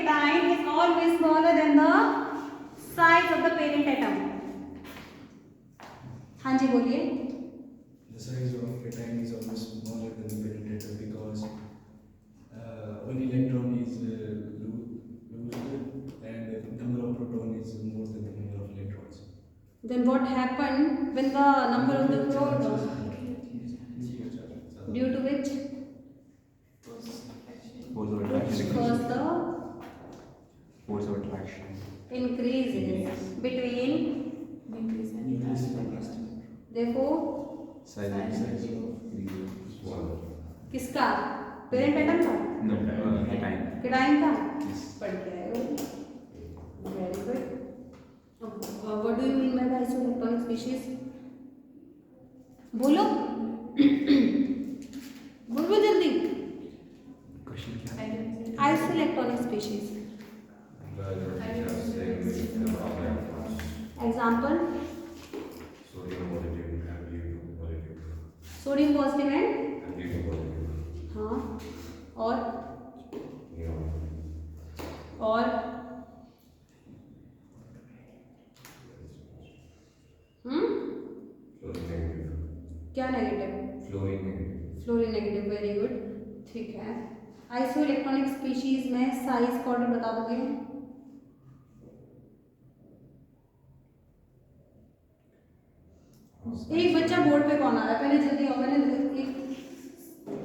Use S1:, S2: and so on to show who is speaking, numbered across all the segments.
S1: cation is always smaller than the size of the parent atom. हाँ जी बोलिए.
S2: The size of cation is always smaller than the parent atom because one electron is loose and the number of proton is more than the number of electrons.
S1: Then what happened when the number of the proton, due to which? Because the
S3: force of attraction
S1: increases between, therefore किसका? Parent atom का? Cation का? पढ़ के आए हो? Very good. What do you mean by the isoelectronic species? बोलो. बोलो जल्दी. Isoelectronic species. Example. Sodium positive and हाँ और क्या negative? Fluorine negative. Very good. ठीक है. आइसो इलेक्ट्रॉनिक स्पीशीज में साइज का ऑर्डर बता दोगे? एक बच्चा बोर्ड पे कौन आ रहा है? पहले जल्दी आओ. मैंने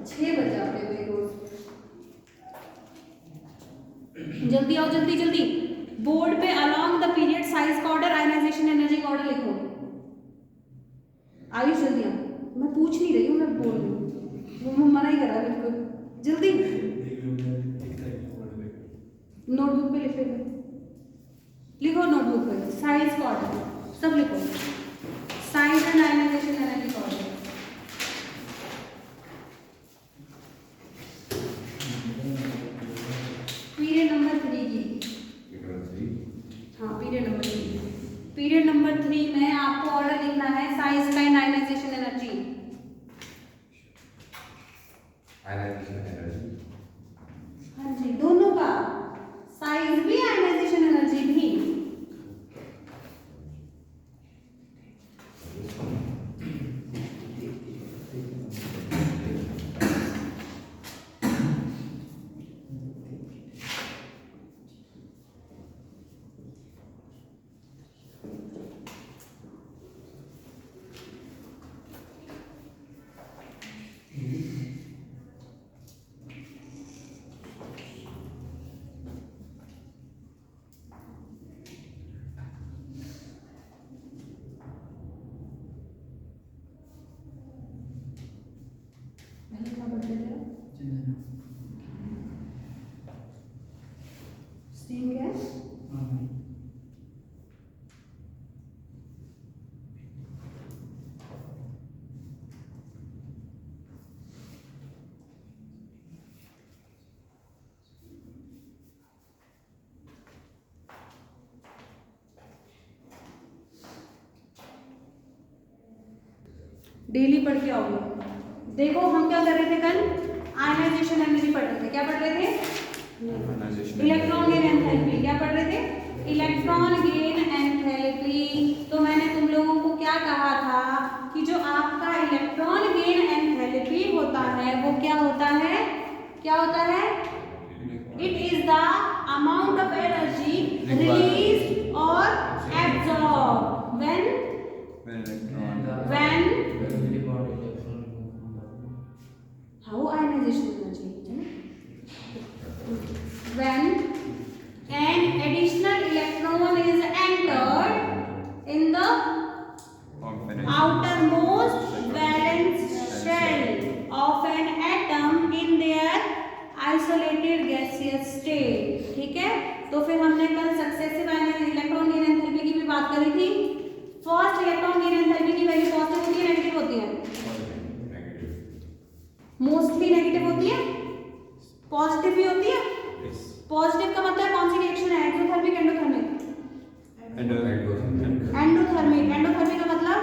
S1: 6 बजे आते हैं रोज. जल्दी आओ, जल्दी जल्दी. बोर्ड पे अलोंग द पीरियड साइज का ऑर्डर, आयनाइजेशन एनर्जी का ऑर्डर लिखो. आयुष जल्दी आओ. मैं पूछ नहीं रही हूँ, मैं बोल रही हूँ. वो मना ही कर रहा है बिल्कुल. जल्दी नोटबुक पे लिखो नोटबुक पे साइज का ऑर्डर सब लिखो. साइज एंड आयनाइजेशन एनर्जी का ऑर्डर. पीरियड नंबर 3 की. हाँ पीरियड नंबर 3. पीरियड नंबर 3 में आपको ऑर्डर लिखना है साइज का एंड आयनाइजेशन एनर्जी. हाँ जी दोनों का. साइज भी आयनाइजेशन एनर्जी भी. Steam gas. डेली पढ़ के आओगे. देखो हम क्या कर रहे थे कल? आयनाइजेशन एनर्जी पढ़ रहे थे. क्या पढ़ रहे थे? Electron gain enthalpy. क्या पढ़ रहे थे? Electron gain enthalpy. तो मैंने तुम लोगों को क्या कहा था कि जो आपका इलेक्ट्रॉन गेन एंथैल्पी होता है वो क्या होता है? क्या होता है? It is the amount of energy release और absorb when how ionization energy when an additional electron is entered in the outermost valence shell of an atom in their isolated gaseous state. ठीक है. तो फिर हमने कल successive electron gain enthalpy की भी बात करी थी. फर्स्ट इलेक्ट्रॉन गेन एंथैल्पी की वैल्यू पॉजिटिव होती है नेगेटिव होती है? मोस्टली नेगेटिव होती है. पॉजिटिव भी होती है. पॉजिटिव का मतलब कौन सी रिएक्शन है? Exothermic endothermic? एंडोथर्मिक. एंडोथर्मिक का मतलब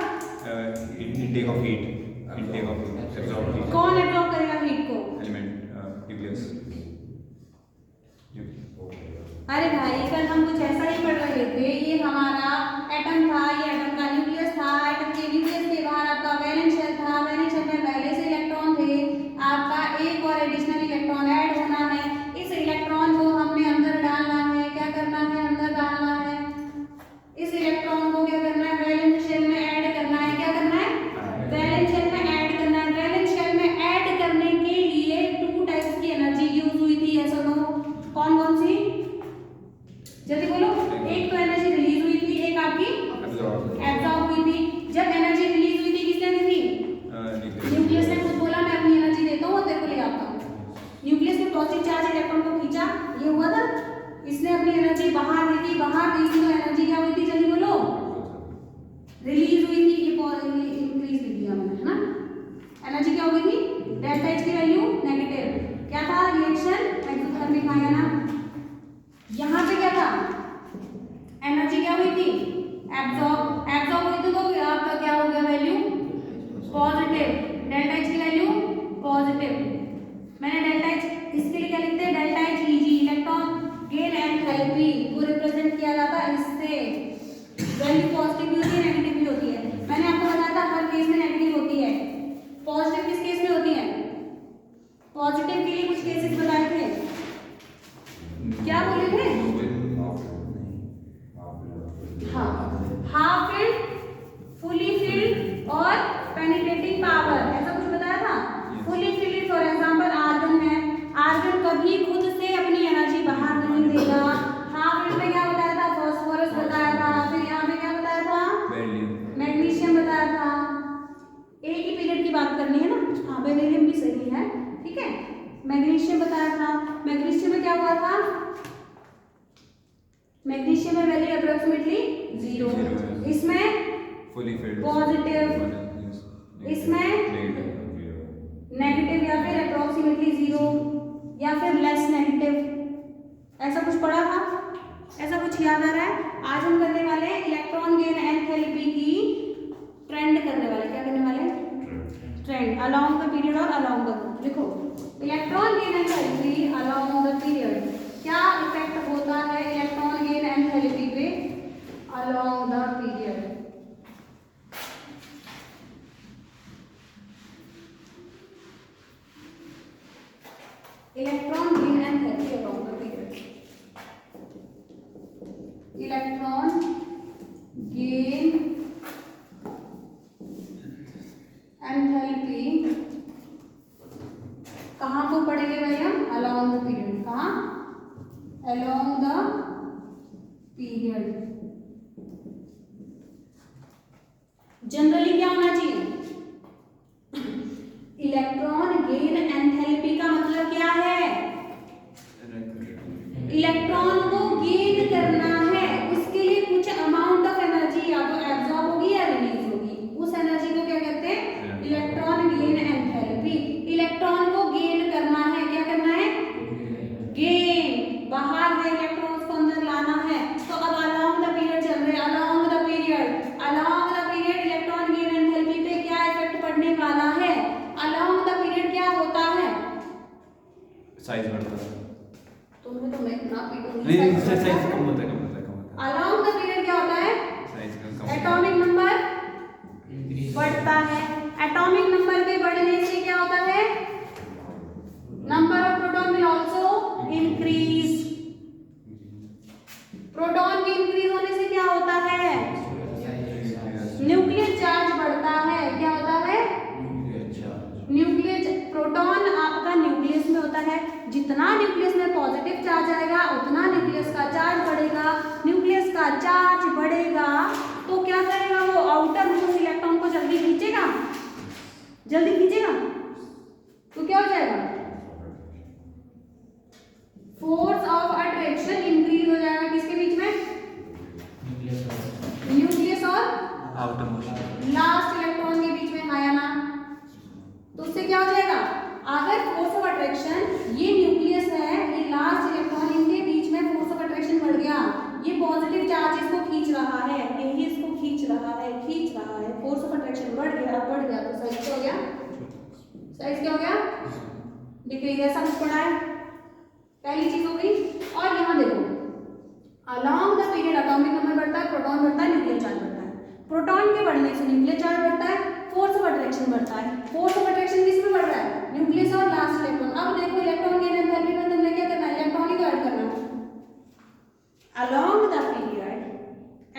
S3: intake of heat. Absorb heat.
S1: कौन एब्जॉर्ब करेगा हीट को?
S3: Element nucleus.
S1: अरे भाई कल हम कुछ ऐसा ही पढ़ रहे थे, ये हमारा एटम था, ये एटम का न्यूक्लियस था, एटम के न्यूक्लियस के बाहर आपका वैलेंस शेल था, वैलेंस शेल में पहले से इलेक्ट्रॉन थे, आपका एक और एडिशनल इलेक्ट्रॉन ऐड होना है, इस इलेक्ट्रॉन को हमने अंदर डालना है, क्या करना है, अंदर डालना है, इस इलेक्ट्रॉन को क्या करना है, वैलेंस शेल में ऐड करना है, क्या करना है, वैलेंस शेल में ऐड करना है। वैलेंस शेल में ऐड करने के लिए 2 टाइप्स की एनर्जी यूज हुई थी, ऐसा नो, कौन कौन सी, जल्दी बोलो। एक तो एनर्जी रिलीज हुई थी, एक आपकी एब्जॉर्ब हुई थी। जब एनर्जी रिलीज हुई थी किसने दी थी, न्यूक्लियस ने खुद बोला मैं अपनी एनर्जी देता हूँ और तेरे को ले आता हूँ। न्यूक्लियस ने पॉजिटिव चार्ज इलेक्ट्रॉन को खींचा, ये हुआ था, इसने अपनी एनर्जी बाहर दी थी, बाहर दी थी तो एनर्जी क्या हुई थी, जल्दी बोलो, रिलीज हुई थी, ये इंक्रीज लिख दिया मैंने, है ना। एनर्जी क्या हुई थी, डेल्टा एच की वैल्यू नेगेटिव, क्या था, रिएक्शन एक्सोथर्मिक आया ना। यहाँ पे क्या था, एनर्जी क्या हुई थी, एब्जॉर्ब हुई थी, तो आपका क्या हो गया वैल्यू, पॉजिटिव, डेल्टा एच की वैल्यू पॉजिटिव। मैंने डेल्टा एच इसके लिए क्या लिखते हैं, delta H easy, electron gain enthalpy को रिप्रेजेंट किया जाता है इससे। वैल्यू पॉजिटिव भी होती है, नेगेटिव भी होती है। मैंने आपको बताया था हर केस में नेगेटिव होती है, पॉजिटिव किस केस में होती है, पॉजिटिव के लिए कुछ केसेस बताए थे, क्या बोले थे, हाँ, हाफ फिल्ड, फुली फिल्ड और पेनिट्रेटिंग पावर, ऐसा कुछ बताया था। Fully filled for example argon है, आर्गन कभी खुद से अपनी एनर्जी बाहर नहीं देगा। हाफ फिल्ड में क्या बताया था, फास्फोरस बताया था, फिर यहाँ पे क्या बताया था, मैग्नीशियम बताया था। एक ही पीरियड की बात करनी है ना, हाँ बेरिलियम भी सही है, ठीक है। मैग्नीशियम बताया था, मैग्नीशियम में क्या हुआ था, मैग्नीशियम में वैल्यू अप्रोक्सीमेटली 0, इसमें पॉजिटिव, इसमें नेगेटिव या फिर अप्रोक्सीमेटली 0 या फिर लेस नेगेटिव, ऐसा कुछ पढ़ा था, ऐसा कुछ याद आ रहा है। आज हम करने वाले हैं इलेक्ट्रॉन गेन एंथैल्पी की ट्रेंड करने वाले, क्या करने वाले, ट्रेंड अलोंग द पीरियड और अलोंग द, लिखो electron gain enthalpy along the period, क्या इफेक्ट होता है इलेक्ट्रॉन गेन एंथैल्पी पे along the period. Electron gain enthalpy along the period, electron gain enthalpy कहाँ को पढ़ेंगे भाई हम, अलोंग द पीरियड, कहाँ, अलोंग द पीरियड। जनरली क्या होना चाहिए, इलेक्ट्रॉन गेन एंथैल्पी का मतलब क्या है, इलेक्ट्रॉन को गेन करना है, उसके लिए कुछ अमाउंट ऑफ एनर्जी या तो एब्जॉर्ब होगी या रिलीज होगी, उस एनर्जी को क्या कहते हैं, इलेक्ट्रॉन गेन एंथैल्पी। इलेक्ट्रॉन को गेन करना है, क्या करना है, गेन, बाहर है इलेक्ट्रॉन्स को अंदर लाना है। तो अब अलोंग द पीरियड चल रहे हैं, along the period electron gain enthalpy पे क्या इफेक्ट पड़ने वाला है, अलोंग द पीरियड क्या होता है,
S3: साइज बढ़ता है,
S1: तुम्हें तो मैं ना पीटूंगी,
S3: नहीं साइज कम होता है,
S1: अलोंग द पीरियड क्या होता है,
S3: साइज कम,
S1: एटॉमिक नंबर बढ़ता है, एटॉमिक नंबर के बढ़ने से क्या होता है, number of proton will also increase, proton के इंक्रीज होने से क्या होता है, न्यूक्लियर चार्ज बढ़ता है, क्या होता है, न्यूक्लियर, प्रोटॉन आपका न्यूक्लियस में होता है, जितना न्यूक्लियस में पॉजिटिव चार्ज आएगा उतना न्यूक्लियस का चार्ज बढ़ेगा, न्यूक्लियस का चार्ज बढ़ेगा तो क्या करेगा, वो आउटर मोस्ट इलेक्ट्रॉन को जल्दी खींचेगा, जल्दी खींचेगा तो क्या हो जाएगा, फोर्स ऑफ अट्रैक्शन इंक्रीज हो जाएगा, किसके बीच में, न्यूक्लियस और
S3: आउटर मोस्ट
S1: लास्ट इलेक्ट्रॉन के बीच में, आया ना, तो उससे क्या हो जाएगा, अगर फोर्स ऑफ अट्रैक्शन, ये न्यूक्लियस है, ये लास्ट इलेक्ट्रॉन, इनके बीच में फोर्स ऑफ अट्रैक्शन बढ़ गया, ये पॉजिटिव चार्ज इसको खींच रहा है, यही इसको खींच रहा है, फोर्स ऑफ अट्रैक्शन बढ़ गया तो साइज क्या हो गया, साइज क्या हो गया, डिक्रीज, ऐसा कुछ पढ़ा है, पहली चीज हो गई। और यहाँ देखो इलेक्ट्रॉन के बढ़ने से न्यूक्लियर चार्ज बढ़ता है, फोर्स ऑफ अट्रैक्शन बढ़ता है। फोर्स ऑफ अट्रैक्शन किस में बढ़ रहा है? न्यूक्लियस और लास्ट इलेक्ट्रॉन। अब देखो इलेक्ट्रॉन गेन एंथैल्पी में तुमने क्या करना है? इलेक्ट्रॉन ही ऐड करना है। Along the period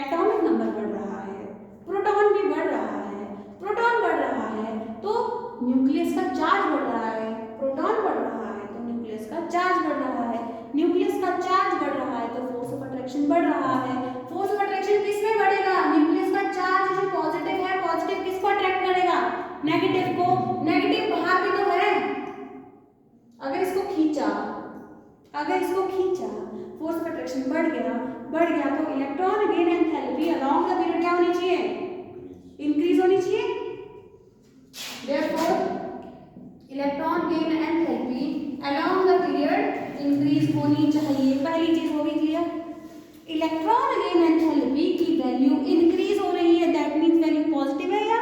S1: atomic number बढ़ रहा है, प्रोटॉन भी बढ़ रहा है। प्रोटॉन बढ़ रहा है तो न्यूक्लियस का चार्ज बढ़ रहा है, प्रोटॉन बढ़ रहा है तो न्यूक्लियस का चार्ज बढ़ रहा है, न्यूक्लियस का चार्ज बढ़ रहा है तो फोर्स ऑफ अट्रैक्शन बढ़ रहा है। फोर्स ऑफ अट्रैक्शन किस में बढ़ेगा? न्यूक्लियस का चार्ज जो पॉजिटिव है, पॉजिटिव किसको अट्रैक्ट करेगा? नेगेटिव को। नेगेटिव बाहर भी तो है। अगर इसको खींचा फोर्स ऑफ अट्रैक्शन बढ़ गया तो electron gain enthalpy along the period क्या होनी चाहिए? इंक्रीज होनी चाहिए। Therefore, electron gain enthalpy along the period increase होनी चाहिए। पहली चीज हो गई क्लियर। इलेक्ट्रॉन गेन एंथैल्पी की वैल्यू इंक्रीज हो रही है, दैट मींस वैल्यू पॉजिटिव है या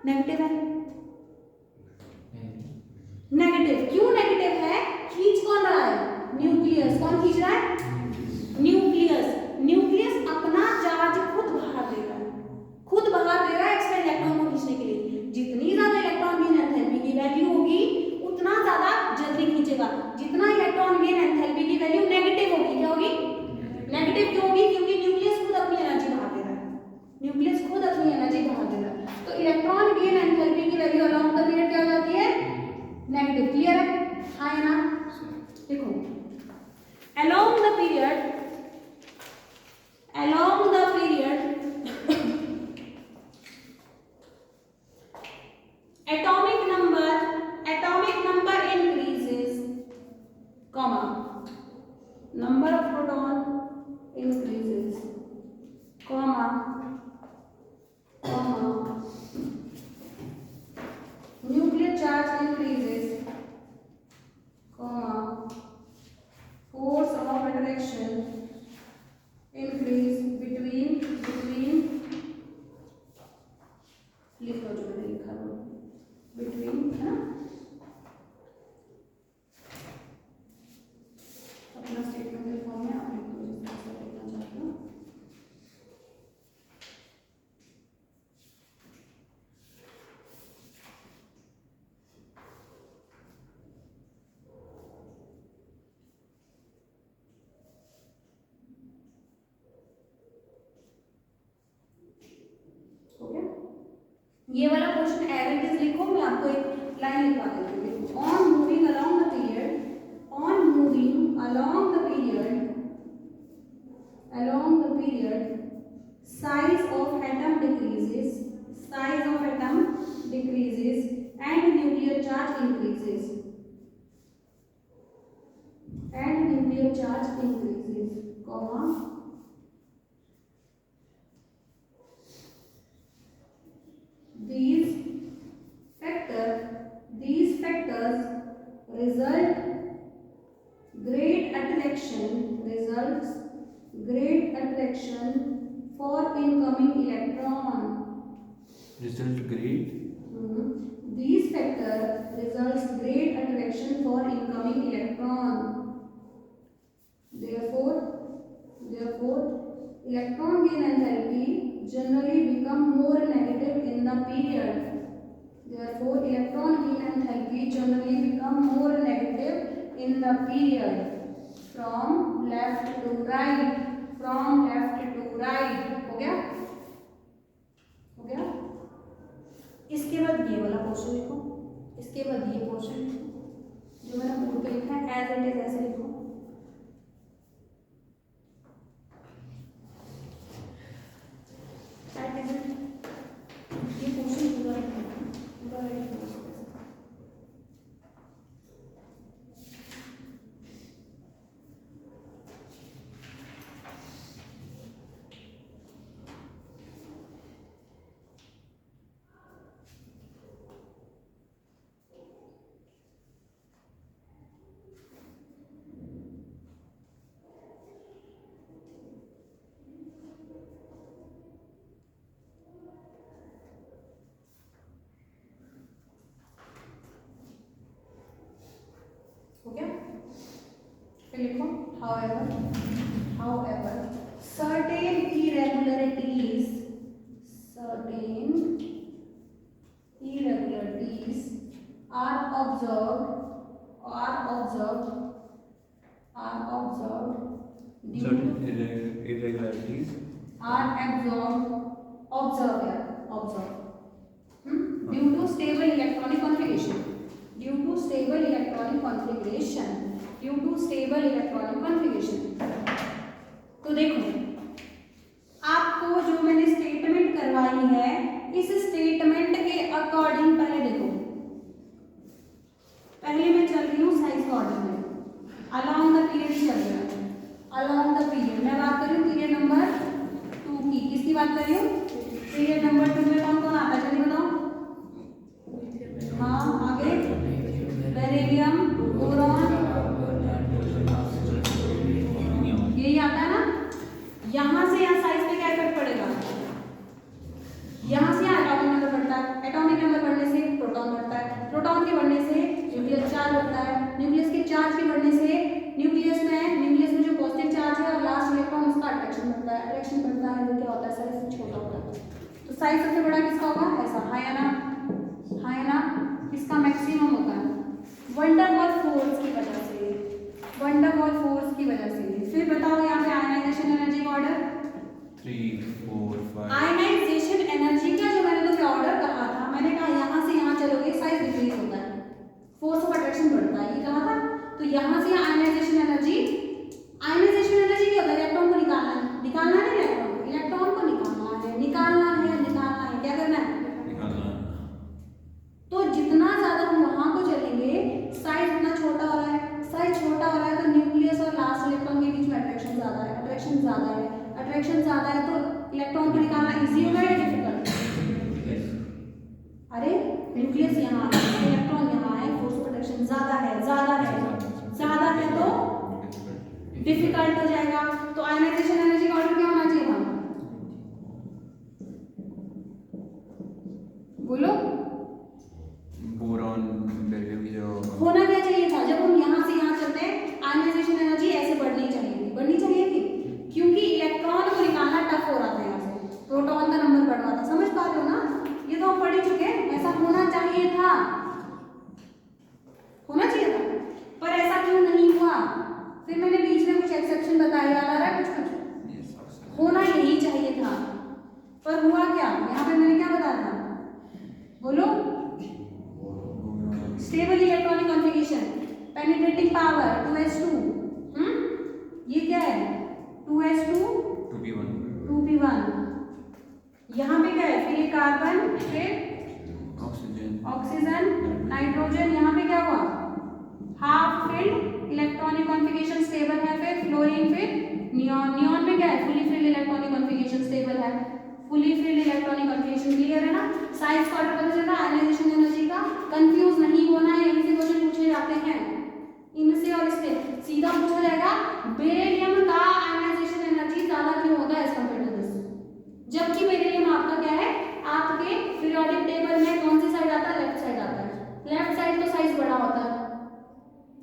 S1: नेगेटिव है? नेगेटिव। क्यों नेगेटिव है? खींच कौन रहा है? न्यूक्लियस। कौन खींच रहा है? न्यूक्लियस अपना चार्ज खुद बाहर दे रहा है एक्स्ट्रा इलेक्ट्रॉन को खींचने के लिए। जितनी ज्यादा इलेक्ट्रॉन गेन एंथैल्पी की वैल्यू होगी उतना ज्यादा जल्दी खींचेगा। जितना इलेक्ट्रॉन गेन एंथैल्पी की वैल्यू नेगेटिव होगी, क्या होगी? नेगेटिव क्यों होगी? क्योंकि न्यूक्लियस खुद अपनी एनर्जी बाहर दे रहा है। तो इलेक्ट्रॉन गेन एंथैल्पी की वैल्यू अलोंग द पीरियड क्या हो जाती है? नेगेटिव। क्लियर है? हाँ या ना? देखो along the period atomic number increases, comma, number of proton increases, comma, nuclear charge increases, comma, force of attraction increase between लिखो जो मैंने लिखा वो between है ना, अपना स्टेटमेंट के फॉर्म में आप लिखो जिस तरह से लिखना चाहते हो। ये वाला क्वेश्चन एज इट इज लिखो, मैं आपको एक लाइन लिखवा देती हूँ। On moving along the period size of atom decreases and nuclear charge increases comma These factors results great attraction for incoming electron.
S3: Result great.
S1: These factors results great attraction for incoming electron. Therefore, electron gain enthalpy generally become more negative in the period. Therefore, electron gain enthalpy generally become more negative in the period from left to right. हो गया? इसके बाद ये वाला portion लिखो, इसके बाद ये पोर्शन जो मैंने बोर्ड पे लिखा है एज इट इज ऐसे लिखो। ये पोर्शन पूरा हो गया? फिर लिखो however certain irregularities certain irregularities are observed due
S3: Certain irregularities.
S1: are observed due to stable electronic configuration. तो देखो, आपको जो मैंने स्टेटमेंट करवाई है, इस स्टेटमेंट के अकॉर्डिंग पहले देखो, पहले मैं चल रही हूँ साइज के ऑर्डर में, अलोंग द पीरियड चल रहा है, अलोंग द पीरियड मैं बात कर रही हूँ पीरियड नंबर 2 की। किसकी बात कर रही हूँ? पीरियड नंबर 2 में कौन कौन आता है जल्दी बताओ। हाँ आगे बेरिलियम, बोरॉन, यही आता है ना। यहाँ से यहाँ साइज पे क्या इफेक्ट पड़ेगा? यहाँ से यहाँ एटॉमिक नंबर बढ़ता है, एटॉमिक नंबर बढ़ने से प्रोटॉन बढ़ता है, प्रोटॉन के बढ़ने से न्यूक्लियस चार्ज बढ़ता है, न्यूक्लियस के चार्ज के बढ़ने से न्यूक्लियस में जो पॉजिटिव चार्ज है और लास्ट इलेक्ट्रॉन उसका अट्रैक्शन बढ़ता है, तो क्या होता है? साइज छोटा होता है। तो साइज सबसे बड़ा किसका होगा? ऐसा हाई है ना, इसका मैक्सिमम होता है वंडरवॉल फोर्स की वजह से। फिर बताओ यहाँ पे आयनाइजेशन एनर्जी का ऑर्डर
S3: 3, 4, 5.
S1: आयनाइजेशन एनर्जी का जो मैंने तुम्हें ऑर्डर कहा था, मैंने कहा यहाँ से यहाँ चलोगे साइज डिक्रीज होता है, फोर्स ऑफ अट्रैक्शन बढ़ता है, ये कहा था। तो यहाँ से आयनाइजेशन एनर्जी क्या होता है? इलेक्ट्रॉन को निकालना है नहीं, इलेक्ट्रॉन को निकालना है, क्या करना है? तो जितना ज्यादा हम वहां को चलेंगे साइज उतना छोटा हो रहा है, तो न्यूक्लियस और लास्ट इलेक्ट्रॉन के बीच में अट्रैक्शन ज्यादा है, तो इलेक्ट्रॉन को निकालना इजी होगा या डिफिकल्ट? अरे न्यूक्लियस यहाँ है, इलेक्ट्रॉन यहाँ है, फोर्स ऑफ अट्रैक्शन ज्यादा है तो डिफिकल्ट हो जाएगा। तो आयनाइजेशन एनर्जी का ऑर्डर क्या होना चाहिए था? बोलो।
S3: बोरॉन, बेरिलियम जो
S1: होना क्या चाहिए था? जब हम यहाँ से यहाँ चलते हैं आयनाइजेशन एनर्जी ऐसे बढ़नी चाहिए थी, क्योंकि इलेक्ट्रॉन को निकालना टफ हो रहा था, यहाँ से प्रोटॉन का नंबर बढ़ रहा था। समझ पा रहे हो ना? ये तो हम पढ़ ही चुके हैं। ऐसा होना चाहिए था, पर ऐसा क्यों नहीं हुआ? फिर मैंने बीच में कुछ एक्सेप्शन बताया, याद आ रहा है कुछ? होना यही चाहिए था, पर हुआ क्या? यहाँ पे मैंने क्या बताया था? बोलो। Stable electronic configuration, penetrating power 2s2, ये क्या है? 2s2 2p1। यहाँ पे क्या है? फिर ये कार्बन, फिर ऑक्सीजन, नाइट्रोजन। यहाँ पे क्या हुआ? Half filled electronic configuration stable है, फिर फ्लोरीन, फिर नियॉन में क्या है? Fully filled electronic configuration stable है, क्लियर है ना? साइज का ऑर्डर पता चला, आयनाइजेशन एनर्जी का। कंफ्यूज नहीं होना है, यहीं से क्वेश्चन पूछे जाते हैं, इनसे और इससे सीधा पूछा जाएगा बेरिलियम का आयनाइजेशन एनर्जी ज्यादा क्यों होता है एज कंपेयर टू दिस, जबकि बेरिलियम आपका क्या है? आपके पीरियोडिक टेबल में कौन सी साइड आता है? लेफ्ट साइड आता है। लेफ्ट साइड तो साइज बड़ा होता है,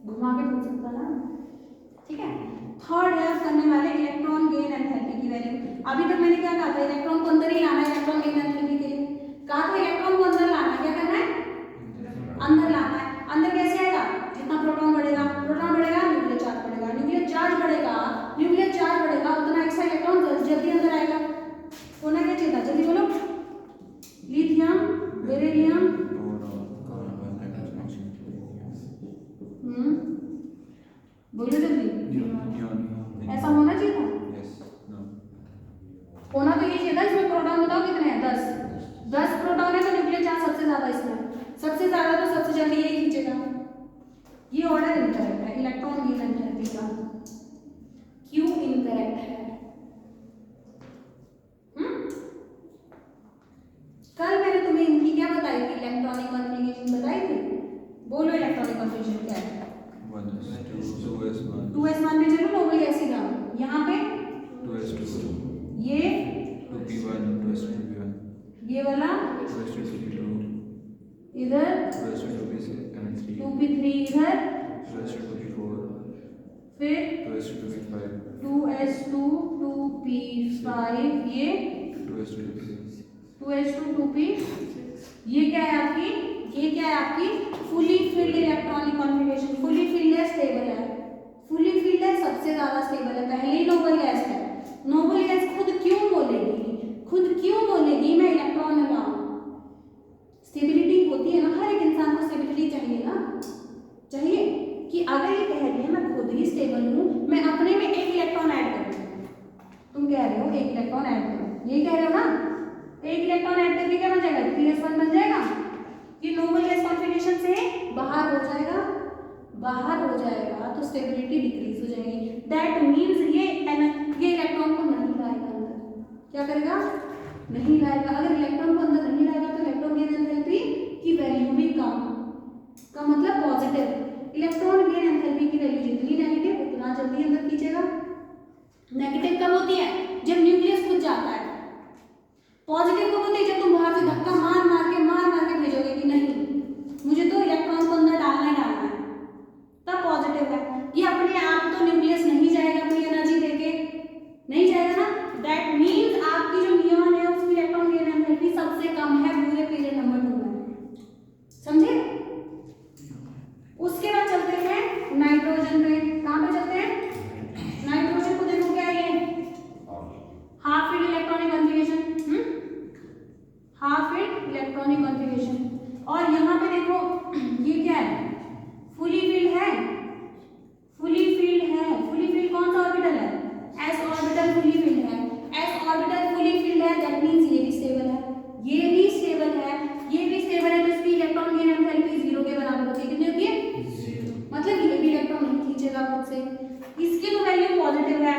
S1: घुमा के पूछ सकता है ना, ठीक है। थर्ड है करने वाले इलेक्ट्रॉन गेन एंथैल्पी की वैल्यू। अभी तक मैंने क्या कहा था? इलेक्ट्रॉन को अंदर ही लाना है इलेक्ट्रॉन गेन एंथैल्पी के लिए। कहा था इलेक्ट्रॉन को अंदर लाना है, क्या करना है? अंदर लाना है। अंदर कैसे आएगा? जितना प्रोटॉन बढ़ेगा न्यूक्लियर चार्ज बढ़ेगा, न्यूक्लियर चार्ज बढ़ेगा उतना एक्स्ट्रा इलेक्ट्रॉन जल्दी अंदर आएगा। होना क्या चाहिए था? जल्दी बोलो। लिथियम, बेरिलियम, बोलो जल्दी। ऐसा होना चाहिए था? होना तो ये चाहिए था। इसमें प्रोटॉन बताओ कितने हैं? 10 प्रोटॉन है तो न्यूक्लियर चार्ज सबसे ज्यादा इसमें, सबसे ज्यादा तो सबसे जल्दी यही खींचेगा। ये ऑर्डर इनकरेक्ट है इलेक्ट्रॉन गेन एंथैल्पी का। क्यों इनकरेक्ट है? कल मैंने तुम्हें इनकी क्या बताई थी? इलेक्ट्रॉनिक कॉन्फ़िगरेशन बताई थी। बोलो इलेक्ट्रॉनिक कॉन्फ़िगरेशन क्या है? 2s1 पे चलो, नोबल गैस का यहाँ पे
S3: 2s2,
S1: ये
S3: 2p1, 2s2p1,
S1: ये वाला
S3: 2s2p2,
S1: इधर
S3: 2s2p3,
S1: 2p3 इधर,
S3: 2s2p4,
S1: फिर
S3: 2s2p5,
S1: 2s2 2p5 ये
S3: 2s2p6,
S1: 2 2H2 2p। ये क्या है आपकी, ये क्या है आपकी fully filled electronic configuration. Fully filled है, स्टेबल है, फुली फिल्ड है, सबसे ज्यादा स्टेबल है, पहले ही नोबल गैस है। नोबल गैस खुद क्यों बोलेगी मैं इलेक्ट्रॉन लगाऊं? स्टेबिलिटी होती है ना, हर एक इंसान को स्टेबिलिटी चाहिए ना, चाहिए कि अगर ये कह रही है मैं खुद ही स्टेबल हूं, मैं अपने में एक इलेक्ट्रॉन ऐड करूं, तुम कह रहे हो एक इलेक्ट्रॉन ऐड करो, यही कह रहे हो ना, एक इलेक्ट्रॉन ऐड करके क्या बन जाएगा, 3s1 बन जाएगा। ये नोबल गैस कॉन्फ़िगरेशन से बाहर हो जाएगा, तो स्टेबिलिटी डिक्रीज हो जाएगी। दैट मींस ये इलेक्ट्रॉन को नहीं लाएगा अंदर, क्या करेगा, नहीं लाएगा। अगर इलेक्ट्रॉन को अंदर नहीं लाएगा तो इलेक्ट्रॉन गेन एंथैल्पी की वैल्यू भी कम का मतलब पॉजिटिव। इलेक्ट्रॉन गेन एंथैल्पी की वैल्यू जितनी नेगेटिव उतना जल्दी अंदर खींचेगा। नेगेटिव कब होती है, जब न्यूक्लियस खुद जाता है। पॉजिटिव कब होती है, जब तुम बाहर से धक्का मार मार के भेजोगे कि नहीं मुझे तो इलेक्ट्रॉन को अंदर डालना है, तब पॉजिटिव है। ये अपने आप तो न्यूक्लियस नहीं जाएगा अपनी एनर्जी देके, नहीं जाएगा ना। दैट मींस आपकी जो नियॉन है उसकी इलेक्ट्रॉन गेन एंथैल्पी सबसे कम है पूरे पीरियड नंबर 2 में, समझे। उसके बाद चलते हैं नाइट्रोजन पे। कहां पे चलते हैं, नाइट्रोजन को देखो क्या है, ये half field electronic configuration, half field electronic configuration. और यहाँ पे देखो ये क्या है, फुली फील्ड है, फुली फील्ड कौन सा ऑर्बिटल है, s ऑर्बिटल फुली फील्ड है, s ऑर्बिटल फुली फील्ड है, दैट मींस ये भी स्टेबल है, ये भी स्टेबल है, तो इसकी इलेक्ट्रॉन गेन एंथैल्पी 0 के बराबर होती है। कितनी होती है, 0। मतलब ये भी इलेक्ट्रॉन नहीं खींचेगा खुद से, इसकी तो वैल्यू पॉजिटिव है।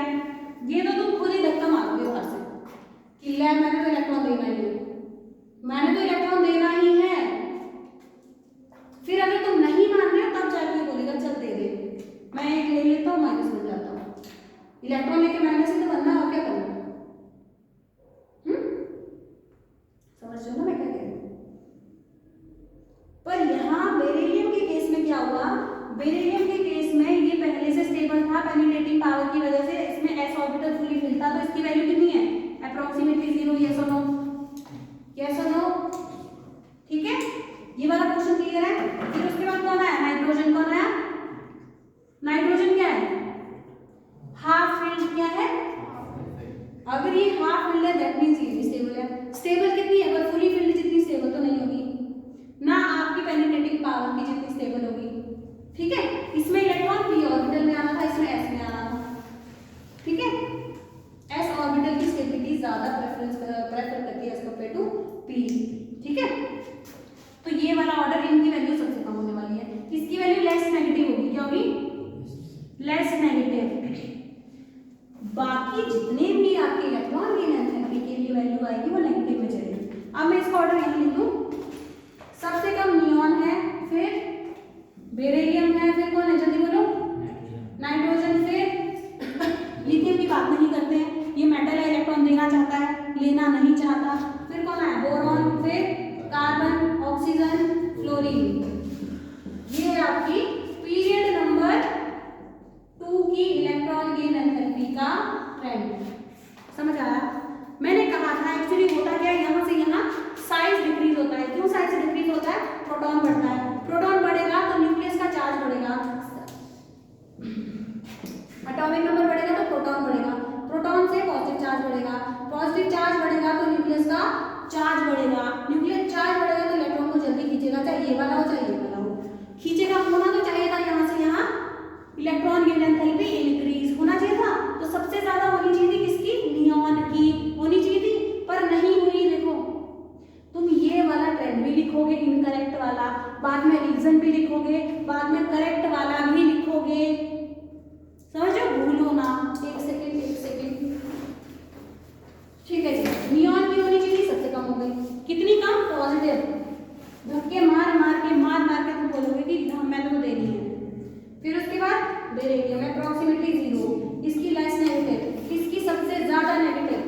S1: ये तो तुम खुद ही धक्का मारोगे बाहर से कि ले मैंने तो इलेक्ट्रॉन देना ही है। फिर अगर तुम नहीं मान रहे हो तब जाके बोलेगा चल दे दे, मैं एक ले लेता हूँ, माइनस बन जाता हूँ। इलेक्ट्रॉन लेके माइनस से तो बनना है, और क्या करना, समझ रहे हो ना मैं क्या कह रही हूँ। पर यहाँ बेरिलियम के केस में क्या हुआ, बेरिलियम के केस में ये पहले से स्टेबल था, पेनिट्रेटिंग पावर की वजह से इसमें s ऑर्बिटल फुली फिल था, तो इसकी वैल्यू कितनी है, अप्रोक्सीमेटली 0। यस और नो, यस और नो, ठीक है। ये वाला क्वेश्चन क्लियर है। फिर उसके बाद कौन आया, नाइट्रोजन। कौन आया, नाइट्रोजन क्या है, हाफ फील्ड। क्या है, अगर ये हाफ फील्ड है दैट मींस ये भी स्टेबल है। स्टेबल कितनी है, अगर फुली फील्ड जितनी स्टेबल तो नहीं होगी ना, आपकी पेनिट्रेटिंग पावर की जितनी स्टेबल होगी, ठीक है। इसमें इलेक्ट्रॉन p ऑर्बिटल में आना था, इसमें s में आना था, ठीक है। s ऑर्बिटल की स्टेबिलिटी ज्यादा प्रेफर करती है एज कंपेयर टू p, ठीक है। तो ये वाला ऑर्डर, इनकी वैल्यू सबसे कम होने वाली है, इसकी वैल्यू लेस नेगेटिव होगी, क्या होगी, लेस नेगेटिव। बाकी जितने भी आपके इलेक्ट्रॉन गेन एंथैल्पी के लिए वैल्यू आएगी वो नेगेटिव में चलेगी। अब मैं इसका ऑर्डर यहां लिख दूं, सबसे कम नियॉन है, फिर बेरिलियम है, फिर कौन है, जल्दी बोलो, नाइट्रोजन, फिर लिथियम की बात नहीं करते हैं, ये मेटल है, इलेक्ट्रॉन देना चाहता है, लेना नहीं चाहता। फिर कौन है, बोरॉन, फिर कार्बन, ऑक्सीजन, फ्लोरीन। ये है आपकी पीरियड नंबर 2 की इलेक्ट्रॉन गेन एंथैल्पी का ट्रेंड। समझ आया, मैंने कहा था एक्चुअली होता क्या है, यहाँ से यहाँ साइज डिक्रीज होता है। क्यों साइज डिक्रीज होता है, प्रोटॉन बढ़ता है, प्रोटॉन बढ़ेगा तो न्यूक्लियस का चार्ज बढ़ेगा, एटॉमिक नंबर बढ़ेगा तो प्रोटॉन बढ़ेगा, प्रोटॉन से पॉजिटिव चार्ज बढ़ेगा, पॉजिटिव चार्ज बढ़ेगा तो न्यूक्लियस का चार्ज बढ़ेगा, न्यूक्लियस चार्ज बढ़ेगा तो इलेक्ट्रॉन को जल्दी खींचेगा, चाहे ये वाला हो चाहे ये वाला हो, खींचेगा। होना तो चाहिए था यहाँ से यहाँ इलेक्ट्रॉन गेन एंथैल्पी इंक्रीज होना चाहिए था, तो सबसे ज्यादा होनी चाहिए थी किसकी, नियॉन की होनी चाहिए थी, पर नहीं हुई। देखो तुम ये वाला ट्रेंड भी लिखोगे, इनकरेक्ट वाला, बाद में रीजन भी लिखोगे, बाद में करेक्ट वाला भी लिखोगे, समझो, भूलो ना। एक सेकेंड, ठीक है जी। नियॉन की होनी चाहिए सबसे कम हो गई, कितनी कम, पॉजिटिव। धक्के मार के तुम बोलोगे कि मैंने तो देनी है। फिर उसके बाद बेरिलियम अप्रोक्सीमेटली 0, इसकी लेस नेगेटिव, इसकी सबसे ज्यादा नेगेटिव।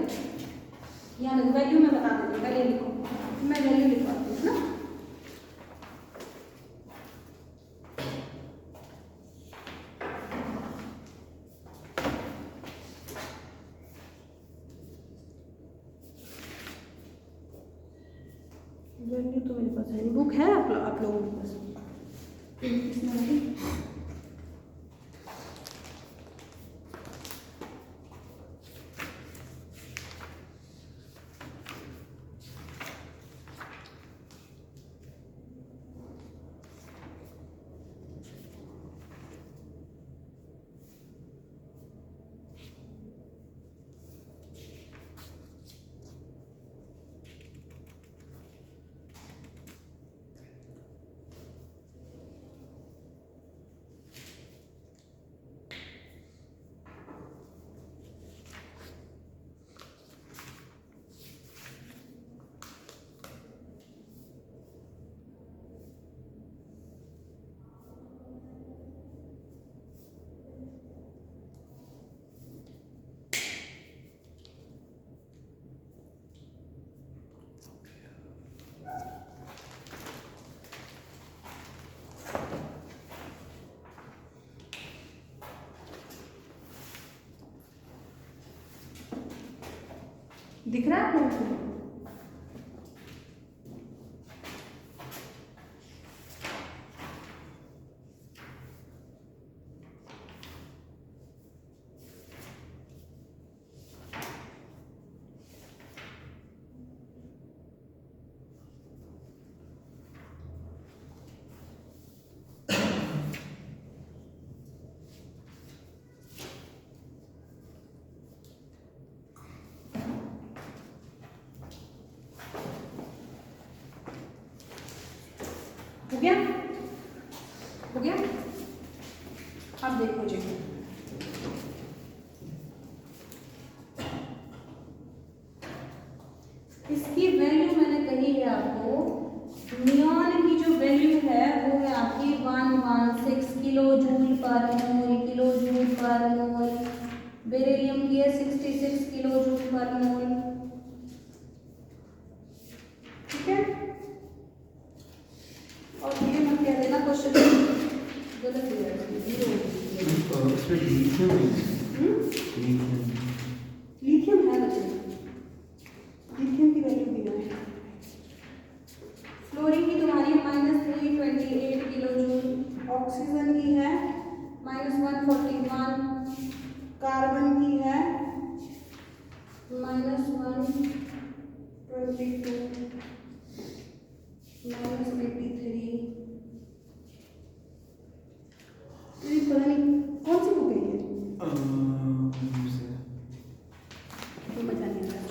S1: यहाँ वैल्यू में बता दूंगी, पहले लिखो, मैं वैल्यू लिखवाती हूँ ना। वैल्यू तो मेरे पास है नहीं, बुक है आप लोगों के पास? इसमें वाली? दिख रहा है आप लोगों को? हो गया? हो गया? अब देखो जी, इसकी वैल्यू मैंने कही है आपको, नियॉन की जो वैल्यू है वो है आपकी 116 किलो जूल पर मोल, बेरिलियम की है 66 किलो जूल पर मोल। ठीक है, और ये मत कह देना क्वेश्चन गलत दिया है,
S3: उसमें लिथियम
S1: लिथियम है बच्चे, लिथियम की वैल्यू दी है। फ्लोरीन की तुम्हारी -328 किलो जूल, ऑक्सीजन की है -141, कार्बन की है -122, -83। पता नहीं कौन सी बुक है ये, तो मजा नहीं आ रहा।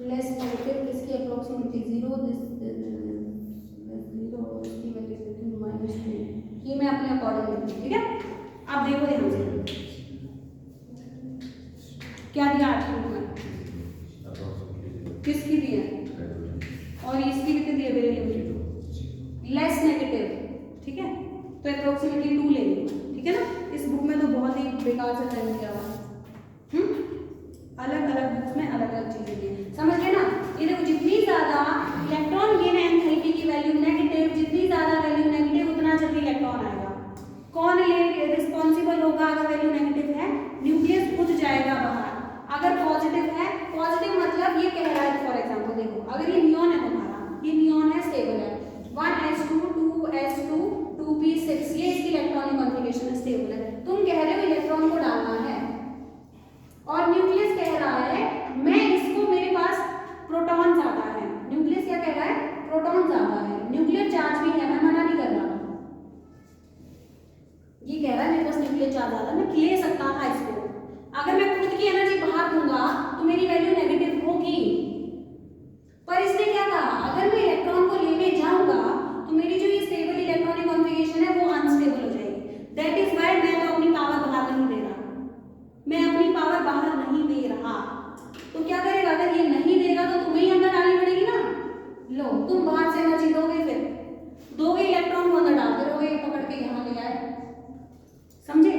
S1: लेस नेगेटिव इसकी अप्रोक्सीमेटली 0, इसकी वैल्यू -2, ये मैं अपने अकॉर्डिंग लिखती हूँ। ठीक है, अब देखो ध्यान से क्या दिया आर्टिकल में, किसकी दी है और इसकी कितनी दी है, बेरिलियम की, लेस नेगेटिव। ठीक है, तो अप्रोक्सीमेटली 2 लेंगे। ठीक है ना, इस बुक में तो बहुत ही बेकार से टाइम दिया हुआ है। अलग अलग बुक्स में अलग अलग चीजें दी हैं, समझ गए ना। ये देखो, जितनी ज्यादा इलेक्ट्रॉन गेन एंथैल्पी की वैल्यू नेगेटिव, जितनी ज्यादा वैल्यू नेगेटिव उतना जल्दी इलेक्ट्रॉन आएगा। कौन रिस्पॉन्सिबल होगा अगर वैल्यू नेगेटिव है? न्यूक्लियस खुद जाएगा बाहर। अगर पॉजिटिव है, पॉजिटिव मतलब ये कह रहा है, फॉर एग्जांपल देखो, अगर ये नियॉन है तुम्हारा, ये नियॉन है, स्टेबल है, 1s2 2s2 2p6, ये इसकी इलेक्ट्रॉनिक कॉन्फ़िगरेशन स्टेबल है। तुम कह रहे हो इलेक्ट्रॉन को डालना है, और न्यूक्लियस कह रहा है मैं इसको, मेरे पास प्रोटॉन ज्यादा है। न्यूक्लियस क्या कह रहा है? प्रोटॉन ज्यादा है, न्यूक्लियर चार्ज भी है, मैं मना नहीं कर रहा। ये कह रहा है मेरे पास न्यूक्लियर चार्ज ज्यादा, मैं ले सकता था इसको। अगर मैं खुद की एनर्जी बाहर दूंगा तो मेरी वैल्यू नेगेटिव होगी। पर इसने क्या कहा, अगर मैं इलेक्ट्रॉन को लेने जाऊंगा तो मेरी जो ये स्टेबल इलेक्ट्रॉनिक कॉन्फ़िगरेशन है वो अनस्टेबल हो जाएगी। दैट इज व्हाई मैं तो अपनी पावर बाहर नहीं दे रहा, मैं अपनी पावर बाहर नहीं दे रहा। तो क्या करेगा, अगर ये नहीं देगा तो तुम्हें ही अंदर डालनी पड़ेगी ना। लो, तुम बाहर से एनर्जी दोगे, फिर दोगे इलेक्ट्रॉन को अंदर डालते रहोगे, पकड़ के यहाँ ले आए। समझे?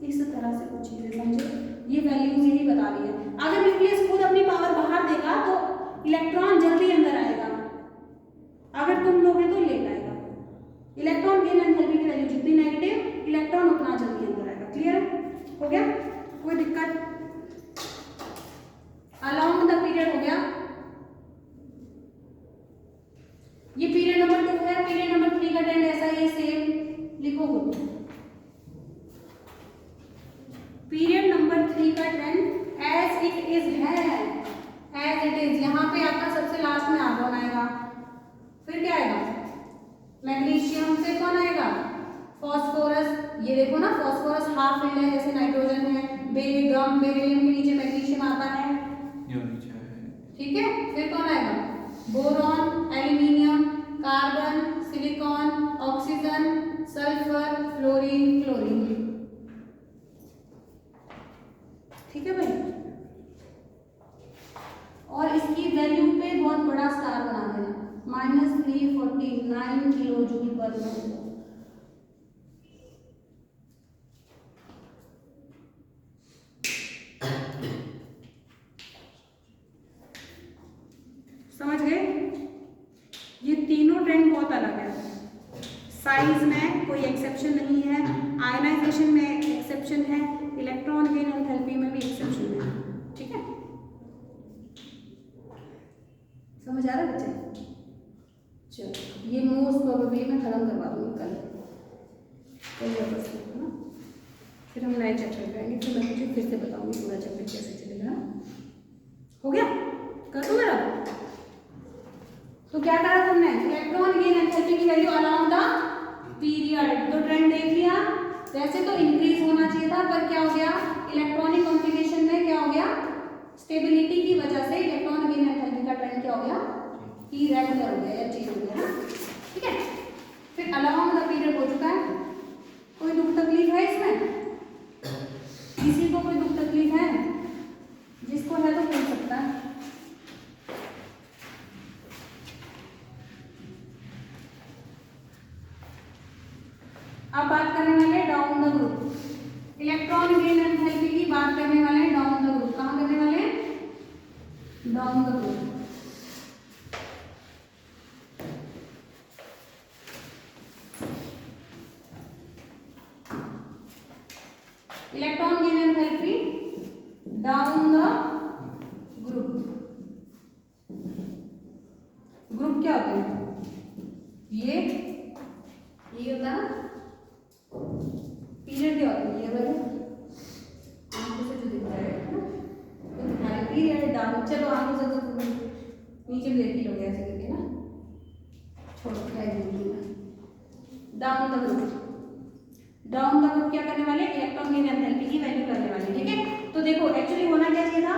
S1: इस तरह से कुछ चीजें समझे, ये वैल्यूज यही बता रही है। अगर न्यूक्लियस खुद अपनी पावर बाहर देगा तो इलेक्ट्रॉन जल्दी अंदर आएगा, अगर तुम लोगे तो लेट आएगा। इलेक्ट्रॉन गेन एंथैल्पी की वैल्यू जितनी नेगेटिव, इलेक्ट्रॉन उतना जल्दी अंदर आएगा। क्लियर हो गया? कोई दिक्कत? अलोंग द पीरियड हो गया, पीरियड नंबर 3 का ट्रेंड एज इट इज है, एज इट इज। यहाँ पे आपका सबसे लास्ट में आर्गन आएगा, फिर क्या आएगा मैग्नीशियम, फिर कौन आएगा फॉस्फोरस। ये देखो ना फॉस्फोरस हाफ फील्ड है जैसे नाइट्रोजन है, बेरियम, बेरिलियम के नीचे मैग्नीशियम आता है, ठीक है। फिर कौन आएगा boron, aluminium, carbon, silicon, oxygen, sulphur, fluorine, chlorine, ठीक है भाई। और इसकी वैल्यू पे बहुत बड़ा स्टार बना देना, -349 किलो जूल पर मोल। समझ गए? ये तीनों ट्रेंड बहुत अलग है, साइज में कोई एक्सेप्शन नहीं है, आयनाइजेशन में एक्सेप्शन है, इलेक्ट्रॉन गेन एंथैल्पी में भी एक्सेप्शन है, ठीक है। समझ आ रहा है बच्चे? चलो ये मोस्ट प्रोबेबली मैं खत्म करवा दूंगी कल वापस है ना, फिर हम नए चैप्टर पे आएंगे, फिर मैं मुझे फिर से बताऊंगी पूरा चैप्टर कैसे चलेगा। हो गया? कर दूँ मेरा? तो क्या करा तुमने, इलेक्ट्रॉन गेन एंथैल्पी की वैल्यू अराउंड द पीरियड, तो ट्रेंड देख लिया। वैसे तो इंक्रीज होना चाहिए था, पर क्या हो गया इलेक्ट्रॉनिक कॉन्फ़िगरेशन में क्या हो गया, स्टेबिलिटी की वजह से इलेक्ट्रॉन गेन एंथैल्पी का ट्रेंड क्या हो गया, इरेगुलर हो गया या चेंज हो गया ना, ठीक है। फिर अराउंड द पीरियड हो चुका है, कोई दुख तकलीफ है इसमें? किसी को कोई दुख तकलीफ है? जिसको है तो पूछ सकता है। अब बात करने वाले down the group, electron gain enthalpy की बात करने वाले हैं डाउन द ग्रुप। कहाँ करने वाले हैं? Down the group. Electron gain enthalpy down the group. Group क्या होते हैं? ये होता है पीरियड, क्या होता है ये वाले आंखों से जो दिख रहा है ना, तो तुम्हारे पीरियड डाउन, चलो आंखों से तो नीचे भी देखी लोग ऐसे करके ना, छोड़ो क्या down the group. Down the group क्या करने वाले, इलेक्ट्रॉन गेन एंथैल्पी की वैल्यू करने वाले, ठीक है। तो देखो एक्चुअली होना क्या चाहिए था,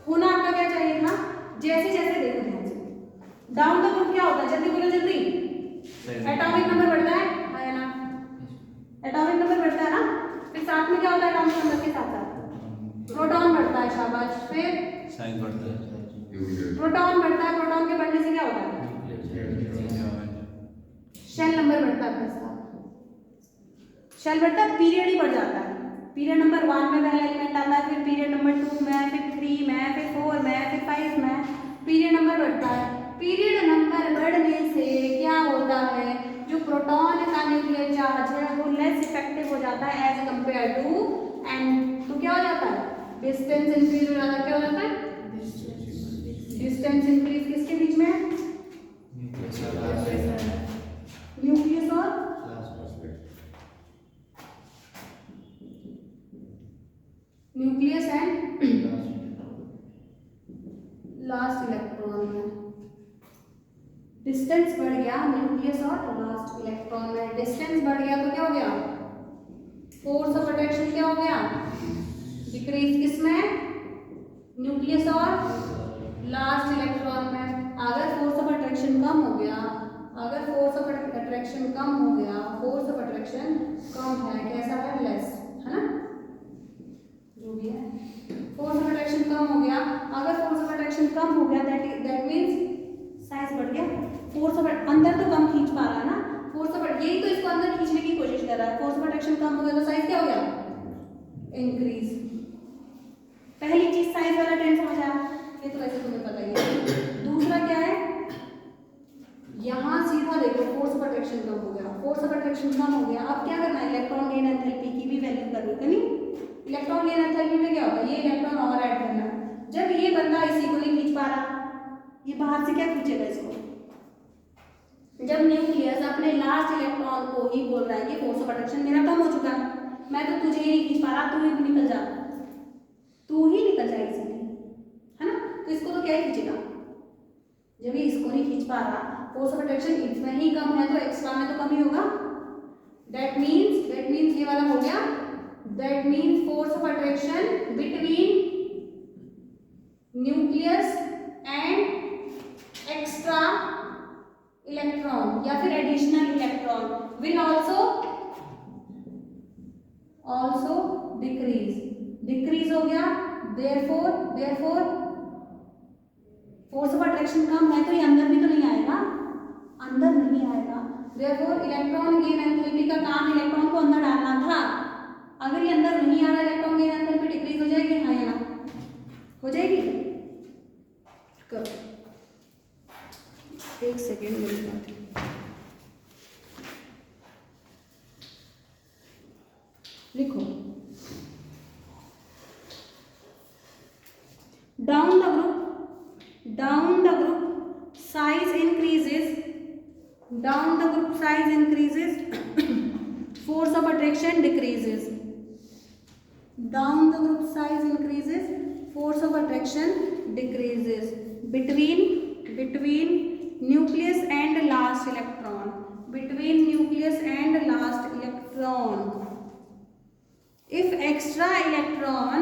S1: होना आपका क्या चाहिए था, जैसे जैसे देखो ध्यान से, डाउन द ग्रुप क्या होता है, जल्दी बोलो जल्दी, एटॉमिक नंबर बढ़ता है ना, एटॉमिक नंबर बढ़ता है ना, फिर साथ में क्या होता है एटॉमिक नंबर के साथ साथ प्रोटॉन बढ़ता है, शाबाश, फिर
S2: साइज बढ़ता है,
S1: प्रोटॉन बढ़ता है, प्रोटॉन के बढ़ने से क्या होता है शेल नंबर बढ़ता है, शेल बढ़ता है, पीरियड ही बढ़ जाता है। पीरियड नंबर 1 में पहला एलिमेंट आता है, फिर पीरियड नंबर 2 में, फिर 3 में, फिर 4 में, फिर 5 में, पीरियड नंबर बढ़ता है। पीरियड नंबर बढ़ने से क्या होता है, जो प्रोटॉन का न्यूक्लियर चार्ज है वो लेस इफेक्टिव हो जाता है एज कंपेयर टू एंड, तो क्या हो जाता है डिस्टेंस इंक्रीज हो जाता है। क्या हो जाता है डिस्टेंस इंक्रीज, किसके बीच में, न्यूक्लियस और न्यूक्लियस एंड लास्ट इलेक्ट्रॉन में डिस्टेंस बढ़ गया, न्यूक्लियस और लास्ट इलेक्ट्रॉन में डिस्टेंस बढ़ गया तो क्या हो गया, फोर्स ऑफ अट्रैक्शन क्या हो गया, डिक्रीज, किसमें, न्यूक्लियस और लास्ट इलेक्ट्रॉन में। अगर फोर्स ऑफ अट्रैक्शन कम हो गया, अगर फोर्स ऑफ अट्रैक्शन कम हो गया, फोर्स ऑफ अट्रैक्शन कम है, कैसा है, लेस है ना, जो भी है, फोर्स ऑफ अट्रैक्शन कम हो गया। अगर फोर्स ऑफ अट्रैक्शन कम हो गया दैट मींस साइज बढ़ गया, फोर्स ऑफ अंदर तो कम खींच पा रहा है ना, फोर्स ऑफ यही तो इसको अंदर खींचने की कोशिश कर रहा है, फोर्स ऑफ अट्रैक्शन कम हो गया तो साइज क्या हो गया, इंक्रीज। पहली चीज साइज वाला ट्रेंड समझ आया, ये तो वैसे तुम्हें पता ही है। दूसरा क्या है, यहाँ सीधा देखो फोर्स ऑफ अट्रैक्शन कम हो गया, फोर्स ऑफ अट्रैक्शन कम हो गया, अब क्या करना है, इलेक्ट्रॉन गेन एंथैल्पी की भी वैल्यू करनी करनी। इलेक्ट्रॉन गेन एंथैल्पी में क्या होता है, ये इलेक्ट्रॉन और ऐड करना है। जब ये बंदा इसी को नहीं खींच पा रहा, ये बाहर से क्या खींचेगा इसको, जब न्यूक्लियस अपने लास्ट इलेक्ट्रॉन को ही बोल रहा है कि फोर्स ऑफ अट्रैक्शन मेरा कम हो चुका है, मैं तो तुझे ही नहीं खींच पा रहा, तू ही निकल जा, तू ही निकल जा इजीली, है ना। तो इसको तो क्या ही खींचेगा, जब ये इसको नहीं खींच पा रहा, फोर्स ऑफ अट्रैक्शन इसमें ही कम है तो एक्स्ट्रा में तो कम ही होगा। दैट मीन्स ये वाला हो गया, that means force of attraction between nucleus and extra electron या फिर additional electron will also decrease हो गया। देयरफॉर फोर्स ऑफ अट्रैक्शन कम है तो ये अंदर भी तो नहीं आएगा, अंदर नहीं आएगा। देयरफॉर इलेक्ट्रॉन गेन एंथैल्पी का काम इलेक्ट्रॉन को अंदर डालना था, अगर ये अंदर नहीं आ रहा इलेक्ट्रॉन गेन एंथैल्पी डिक्रीज हो जाएगी, हाँ या ना, हो जाएगी। कब, एक सेकेंड मेरी बात, लिखो down the group size increases force of attraction decreases, down the group size increases force of attraction decreases between nucleus and last electron, if extra electron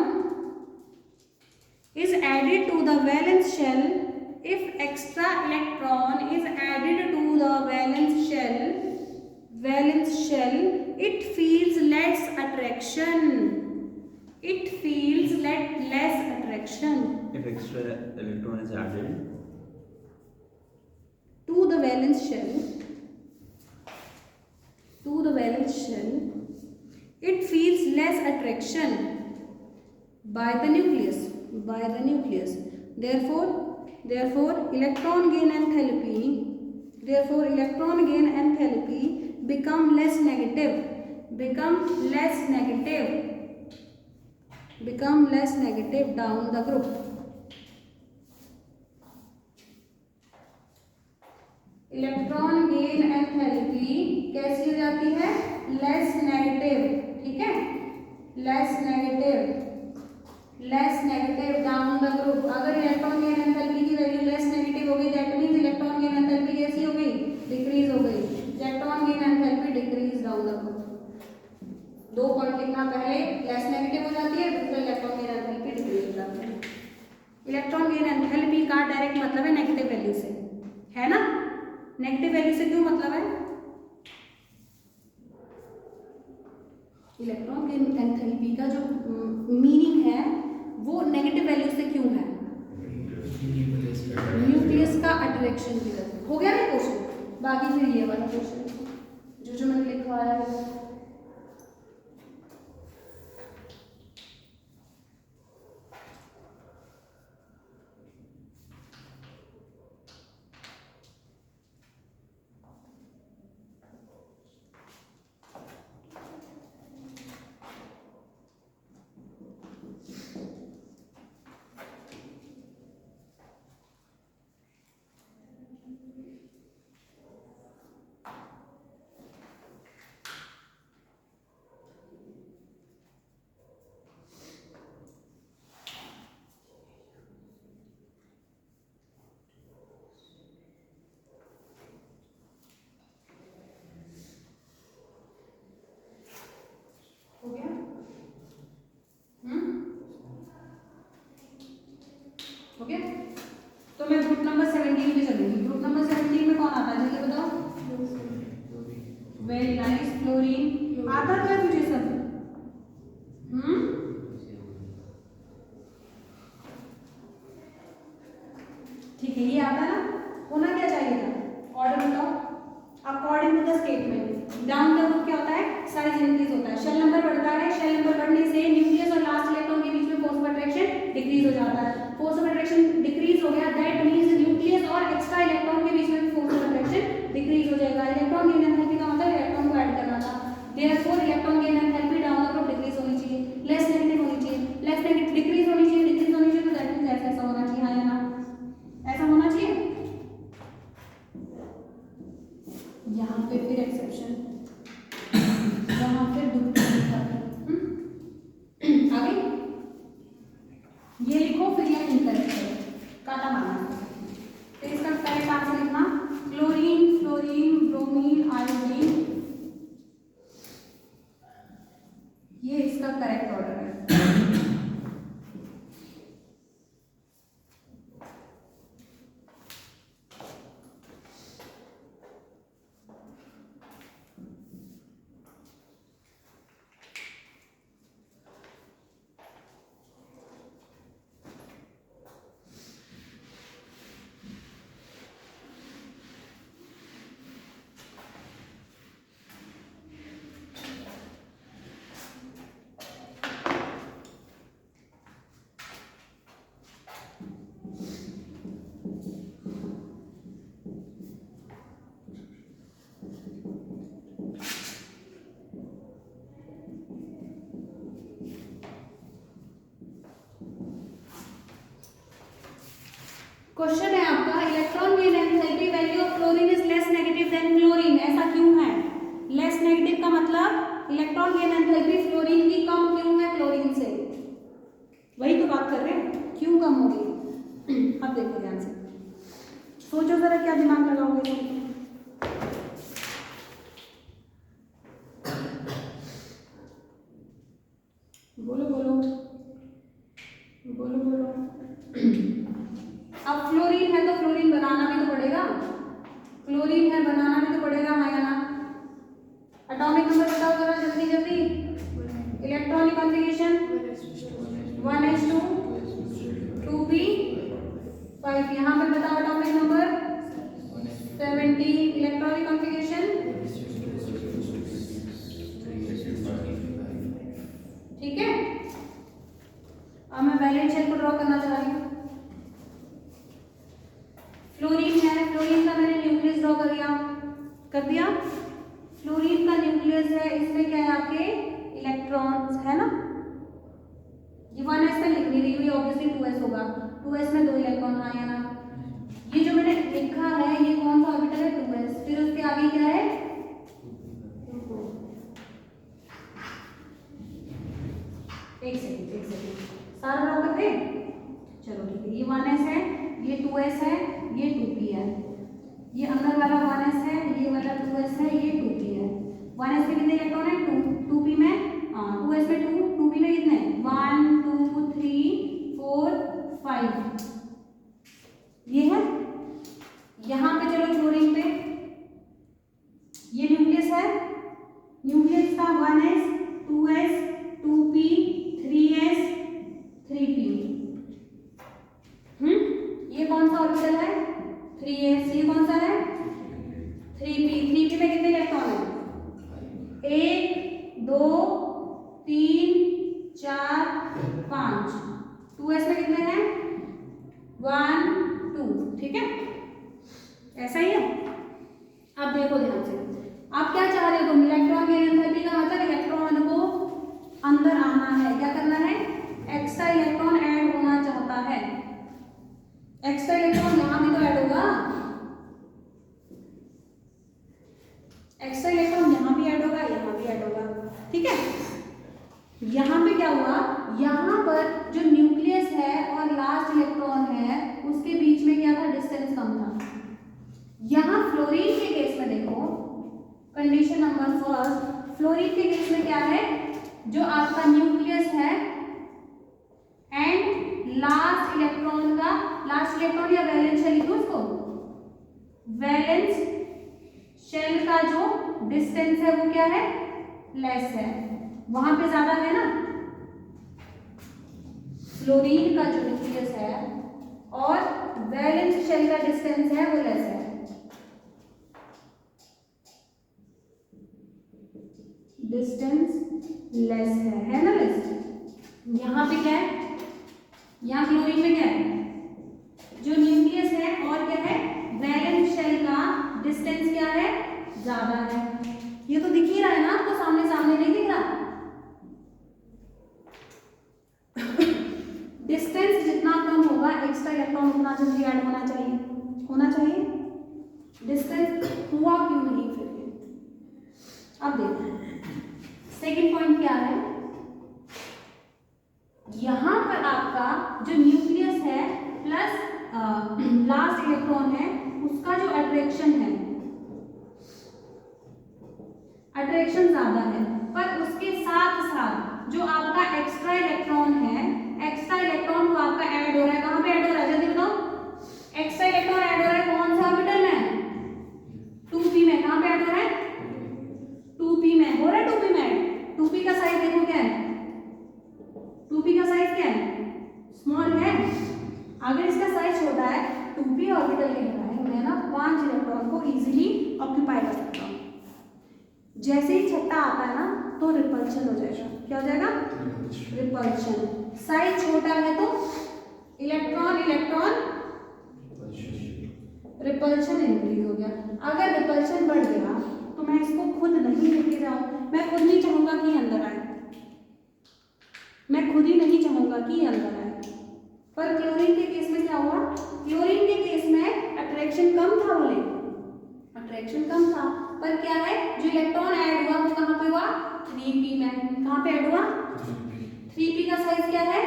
S1: is added to the valence shell, it feels less attraction.
S3: If extra electron is added
S1: to the valence shell, it feels less attraction by the nucleus. Therefore electron gain enthalpy become less negative down the group. Electron gain enthalpy कैसी हो जाती है, less negative, ठीक है, less negative down the group. अगर electron gain enthalpy की value less negative हो गई, that means electron gain enthalpy कैसी हो गई, डिक्रीज हो गई। Electron gain enthalpy decrease down the group, 2 point लिखना, पहले लेस नेगेटिव हो जाती है, दूसरा इलेक्ट्रॉन गेन एंथैल्पी डिक्रीज हो जाती है। इलेक्ट्रॉन गेन एंथैल्पी का डायरेक्ट मतलब है नेगेटिव वैल्यू से, है ना। नेगेटिव वैल्यू से क्यों मतलब है, इलेक्ट्रॉन गेन एंथैल्पी का जो मीनिंग है वो नेगेटिव वैल्यू से क्यों है, न्यूक्लियस का अट्रैक्शन की वजह से। हो गया ना क्वेश्चन, बाकी फिर ये वाला क्वेश्चन जो मैंने लिखवाया है। हो गया, हो गया। तो मैं ग्रुप नंबर 17 पे चलूंगी। ग्रुप नंबर 17 में कौन आता है जल्दी बताओ। वेरी नाइस, फ्लोरीन आता क्या तुझे सब, ठीक है, ये आता ना, होना क्या चाहिए था, ऑर्डर बताओ। According to the statement down the group क्या होता है, साइज इंक्रीज होता है, शेल नंबर बढ़ता है, शेल नंबर बढ़ने से न्यूक्लियस और लास्ट इलेक्ट्रॉन के बीच में फोर्स ऑफ अट्रैक्शन डिक्रीज हो जाता है। फोर्स ऑफ अट्रैक्शन डिक्रीज हो गया, दैट मींस न्यूक्लियस और एक्स्ट्रा इलेक्ट्रॉन के बीच में ये इसका करेक्ट ऑर्डर है। क्वेश्चन है आपका, electron gain enthalpy value of chlorine is less negative than chlorine, ऐसा क्यों है? लेस नेगेटिव का मतलब इलेक्ट्रॉन गेन एंथैल्पी फ्लोरीन की कम क्यों है क्लोरीन से? वही तो बात कर रहे हैं, क्यों कम होगी? अब देखो ध्यान से, सोचो जरा क्या दिमाग लगाओगे। बोलो बोलो बोलो बोलो। अब फ्लोरीन है तो फ्लोरीन बनाना भी तो पड़ेगा, क्लोरीन है बनाना भी तो पड़ेगा, हाँ या ना? एटॉमिक नंबर बताओ जरा जल्दी जल्दी। इलेक्ट्रॉनिक कॉन्फ़िगरेशन 1s2 2p5, यहाँ पर बताओ एटॉमिक नंबर 17। इलेक्ट्रॉनिक कॉन्फ़िगरेशन ठीक है। अब मैं वैलेंस शेल को ड्रॉ करना चाह रही हूँ। फ्लोरीन है, फ्लोरीन का मैंने न्यूक्लियस ड्रॉ कर दिया। फ्लोरीन का न्यूक्लियस है, इसमें क्या है आपके इलेक्ट्रॉन्स है ना। ये 1s में लिख नहीं रही हूँ, ये ऑब्वियसली 2s होगा। 2s में 2 इलेक्ट्रॉन हाँ या ना। ये जो मैंने लिखा है ये कौन सा ऑर्बिटल है? 2s। फिर उसके आगे क्या है? एक सेकंड सारा ड्रॉ कर दे। चलो ठीक है, ये 1s है, ये 2s है, ये 2p है। ये अंदर वाला 1s है, ये वाला 2s है, ये 2p है। 1s में कितने इलेक्ट्रॉन है? 2। 2p में 2s में 2, 2p में कितने? 1 2 3 4 5। ये है। यहाँ पे चलो क्लोरीन पे, ये न्यूक्लियस है, न्यूक्लियस का 1s 2s 2p 3s 3p। ये कौन सा ऑर्बिटल है? 3s। ये कौन सा है? 3p। 3p में कितने इलेक्ट्रॉन है? 1 2 3 4 5। 2s में कितने हैं? 1 2। ठीक है, ऐसा ही है। अब देखो ध्यान से, आप क्या चाह रहे हो तुम? इलेक्ट्रॉन गेन एंथैल्पी का मतलब इलेक्ट्रॉन को अंदर आना है, क्या करना है? एक्स्ट्रा इलेक्ट्रॉन ऐड होना चाहता है। एक्स्ट्रा इलेक्ट्रॉन यहाँ भी तो ऐड होगा, एक्स्ट्रा इलेक्ट्रॉन यहाँ भी ऐड होगा, यहाँ भी ऐड होगा। ठीक है, यहाँ पे क्या हुआ? यहाँ पर जो न्यूक्लियस है और लास्ट इलेक्ट्रॉन है उसके बीच में क्या था? डिस्टेंस कम था। यहाँ फ्लोरीन के केस में देखो, कंडीशन नंबर फर्स्ट, फ्लोरीन के केस में क्या है? जो आपका न्यूक्लियस है एंड लास्ट इलेक्ट्रॉन का, लास्ट इलेक्ट्रॉन या वैलेंस शेल लिखो उसको, वैलेंस शेल का जो डिस्टेंस है वो क्या है? लेस है। वहां पे ज्यादा है ना, फ्लोरीन का जो न्यूक्लियस है और वैलेंस शेल का डिस्टेंस है वो लेस है। डिस्टेंस लेस है ना, लेस। यहाँ पे क्या है? यहाँ क्लोरीन में क्या है? जो न्यूक्लियस है और क्या है? वैलेंस शेल का डिस्टेंस क्या है? ज्यादा है। ये तो दिख ही रहा है ना आपको, सामने सामने नहीं दिख रहा। डिस्टेंस जितना कम होगा एक्स्ट्रा इलेक्ट्रॉन उतना जल्दी ऐड होना चाहिए। डिस्टेंस हुआ क्यों नहीं फिर? अब देखो सेकंड पॉइंट क्या है? यहां पर आपका जो न्यूक्लियस है प्लस लास्ट इलेक्ट्रॉन है उसका जो अट्रैक्शन है, अट्रैक्शन ज्यादा है, पर उसके साथ साथ अगर इसका साइज छोटा है 2p ऑर्बिटल कह रहा है, मैं ना 5 इलेक्ट्रॉन को इजीली ऑक्यूपाई कर सकता हूँ। जैसे ही छठा आता है ना तो रिपल्शन हो जाएगा। क्या हो जाएगा? रिपल्शन। साइज छोटा है तो इलेक्ट्रॉन इलेक्ट्रॉन रिपल्शन इंक्रीज हो गया। अगर रिपल्शन बढ़ गया तो मैं इसको खुद नहीं लेके जाऊं, मैं खुद नहीं चाहूंगा कि अंदर आए, मैं खुद ही नहीं चाहूंगा कि अंदर आए। पर क्लोरीन के केस में क्या हुआ? क्लोरीन के केस में अट्रैक्शन कम था, बोले अट्रैक्शन कम था, पर क्या है जो इलेक्ट्रॉन ऐड हुआ वो कहाँ पे हुआ? 3p में। कहाँ पे ऐड हुआ? 3p का साइज क्या है?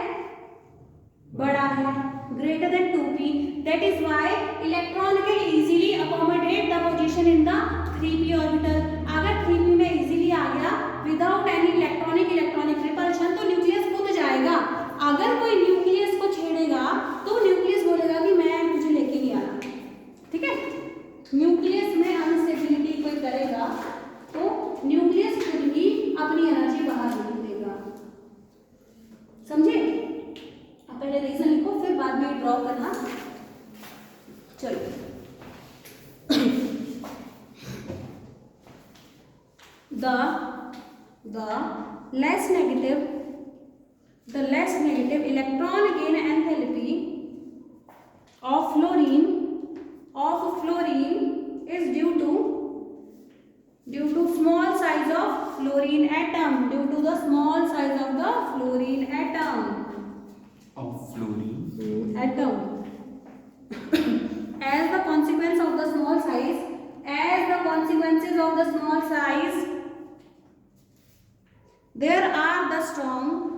S1: बड़ा है, greater than 2p. That is why electron can easily accommodate the position in the 3p orbital. अगर 3p में easily आ गया without any electronic repulsion तो न्यूक्लियस कूद जाएगा। अगर कोई न्यूक्लियस को छेड़ेगा तो न्यूक्लियस बोलेगा कि मैं तुझे लेके नहीं आ रहा। ठीक है, न्यूक्लियस में अनस्टेबिलिटी कोई करेगा तो न्यूक्लियस खुद ही अपनी एनर्जी बाहर नहीं देगा। समझे? पहले रीजन लिखो फिर बाद में ड्रॉ करना। चलो the less negative electron gain enthalpy of fluorine is due to small size of fluorine atom, due to the small size of the fluorine atom.
S3: Of fluorine
S1: Atom. As the consequences of the small size, there are the strong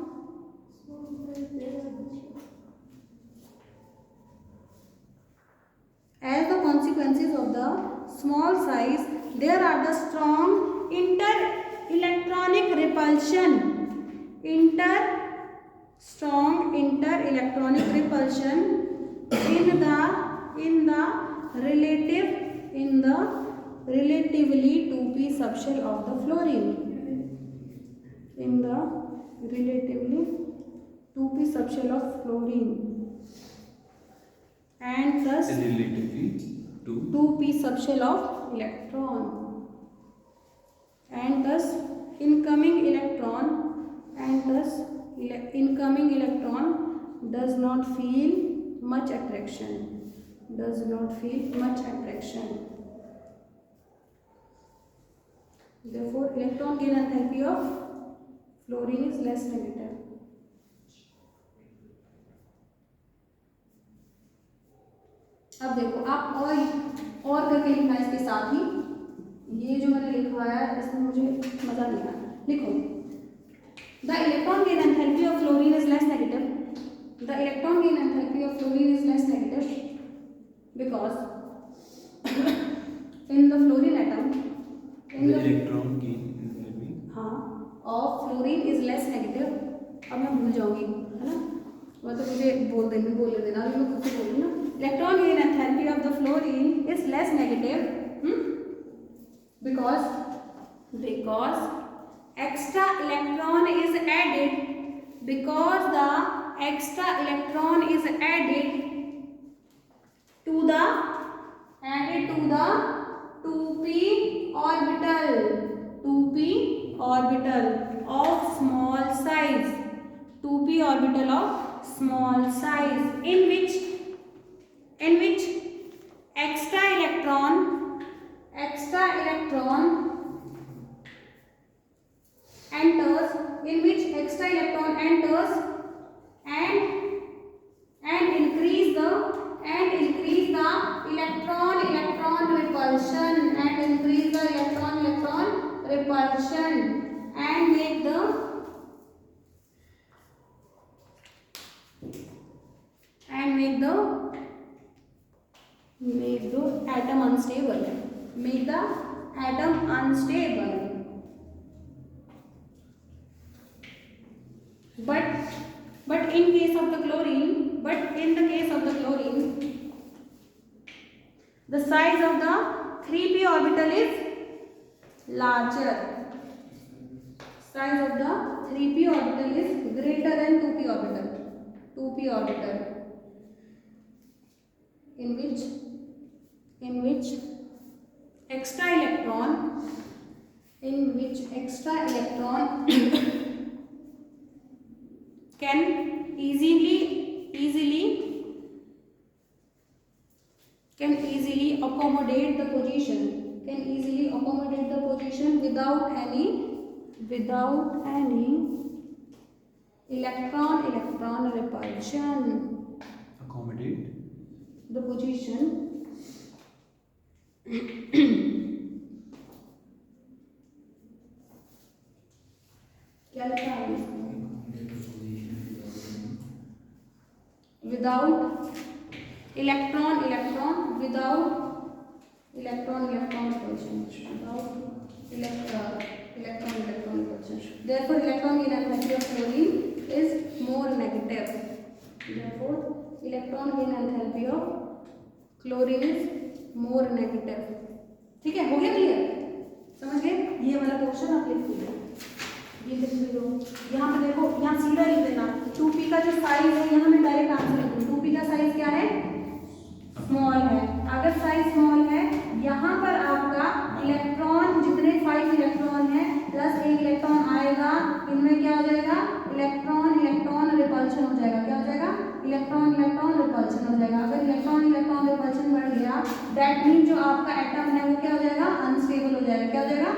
S1: inter-electronic repulsion in the relatively 2p subshell of the fluorine. In the relatively 2p subshell of fluorine, and thus
S3: relatively to
S1: 2p subshell of electron, and thus incoming electron does not feel much attraction. Therefore electron gain enthalpy of fluorine is less negative. अब देखो आप और करके लिखना है इसके साथ ही। ये जो मैंने लिखवाया है इसमें मुझे मजा नहीं आया। लिखो the electron gain enthalpy of fluorine is less negative. The electron gain enthalpy of fluorine is less negative because in the fluorine atom
S3: the electron gain enthalpy
S1: of fluorine is less negative. अब मैं भूल जाऊंगी, है ना, मतलब मुझे बोल देना अभी मैं खुद से बोलूँ ना। Electron gain enthalpy of the fluorine is less negative because extra electron is added, because the extra electron is added to the 2p orbital of small size, 2p orbital of small size, in which extra electron enters, and increase the electron repulsion, and make the atom unstable. But in the case of the chlorine, the size of the 3p orbital is larger. Size of the 3p orbital is greater than 2p orbital. in which extra electron can easily accommodate the position without any electron repulsion.
S3: Accommodate.
S1: The position क्या लिखा है without electron repulsion, without electron repulsion. Therefore electron gain enthalpy of chlorine is more negative. Therefore electron gain enthalpy of chlorine is more negative. ठीक है, हो गया clear? समझ गए? ये वाला क्वेश्चन आप लिख लीजिए, ये लिख लो। यहाँ पे देखो, यहाँ सीधा लिख देना 2p का जो साइज है, यहाँ मैं डायरेक्ट आंसर लिख दूँ। 2p का साइज क्या है? स्मॉल है। अगर साइज स्मॉल है, यहाँ पर आपका इलेक्ट्रॉन जितने 5 इलेक्ट्रॉन है प्लस 1 इलेक्ट्रॉन आएगा, इनमें क्या हो जाएगा? इलेक्ट्रॉन रिपल्शन हो जाएगा। क्या हो जाएगा? इलेक्ट्रॉन रिपल्शन हो जाएगा। अगर इलेक्ट्रॉन रिपल्शन बढ़ गया, दैट मीन जो आपका एटम है वो क्या हो जाएगा? अनस्टेबल हो जाएगा। क्या हो जाएगा?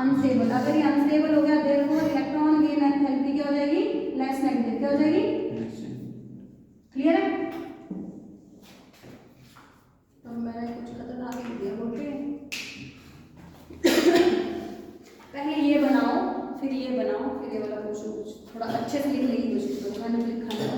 S1: अनस्टेबल। अगर ये अनस्टेबल हो गया, देयरफॉर इलेक्ट्रॉन गेन एंथैल्पी क्या हो जाएगी? Less negative. क्या हो जाएगी? क्लियर है? तो मैंने कुछ खतरनाक लिख दिया बोल पे। पहले ये बनाओ, फिर ये बनाओ, फिर ये वाला क्वेश्चन कुछ थोड़ा अच्छे से लिखने की कोशिश करो। मैंने लिखा है ना?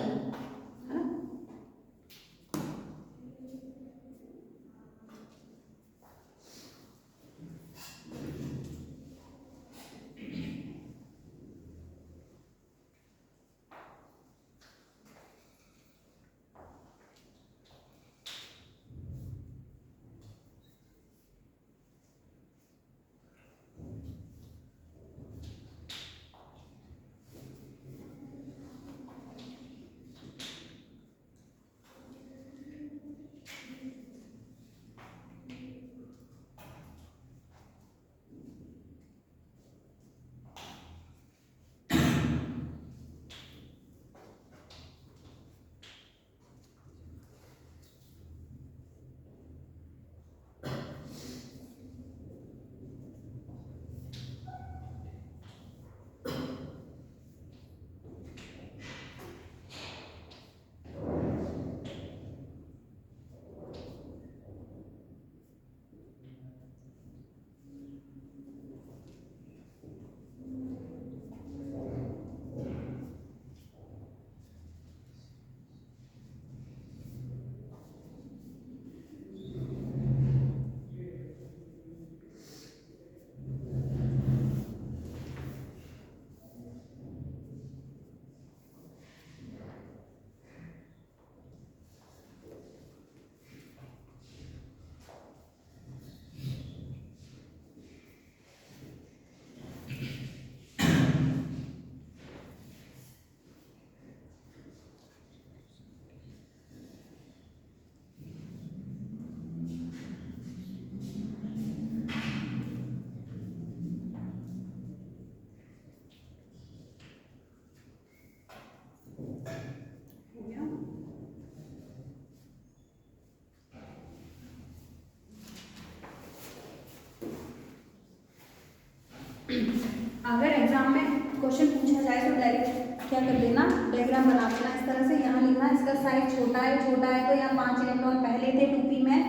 S1: अगर एग्जाम में क्वेश्चन पूछा जाए तो डायरेक्ट क्या कर देना? डायग्राम बना देना इस तरह से। यहाँ लिखना इसका साइज छोटा है तो यहाँ 5 इलेक्ट्रॉन पहले थे 2p में,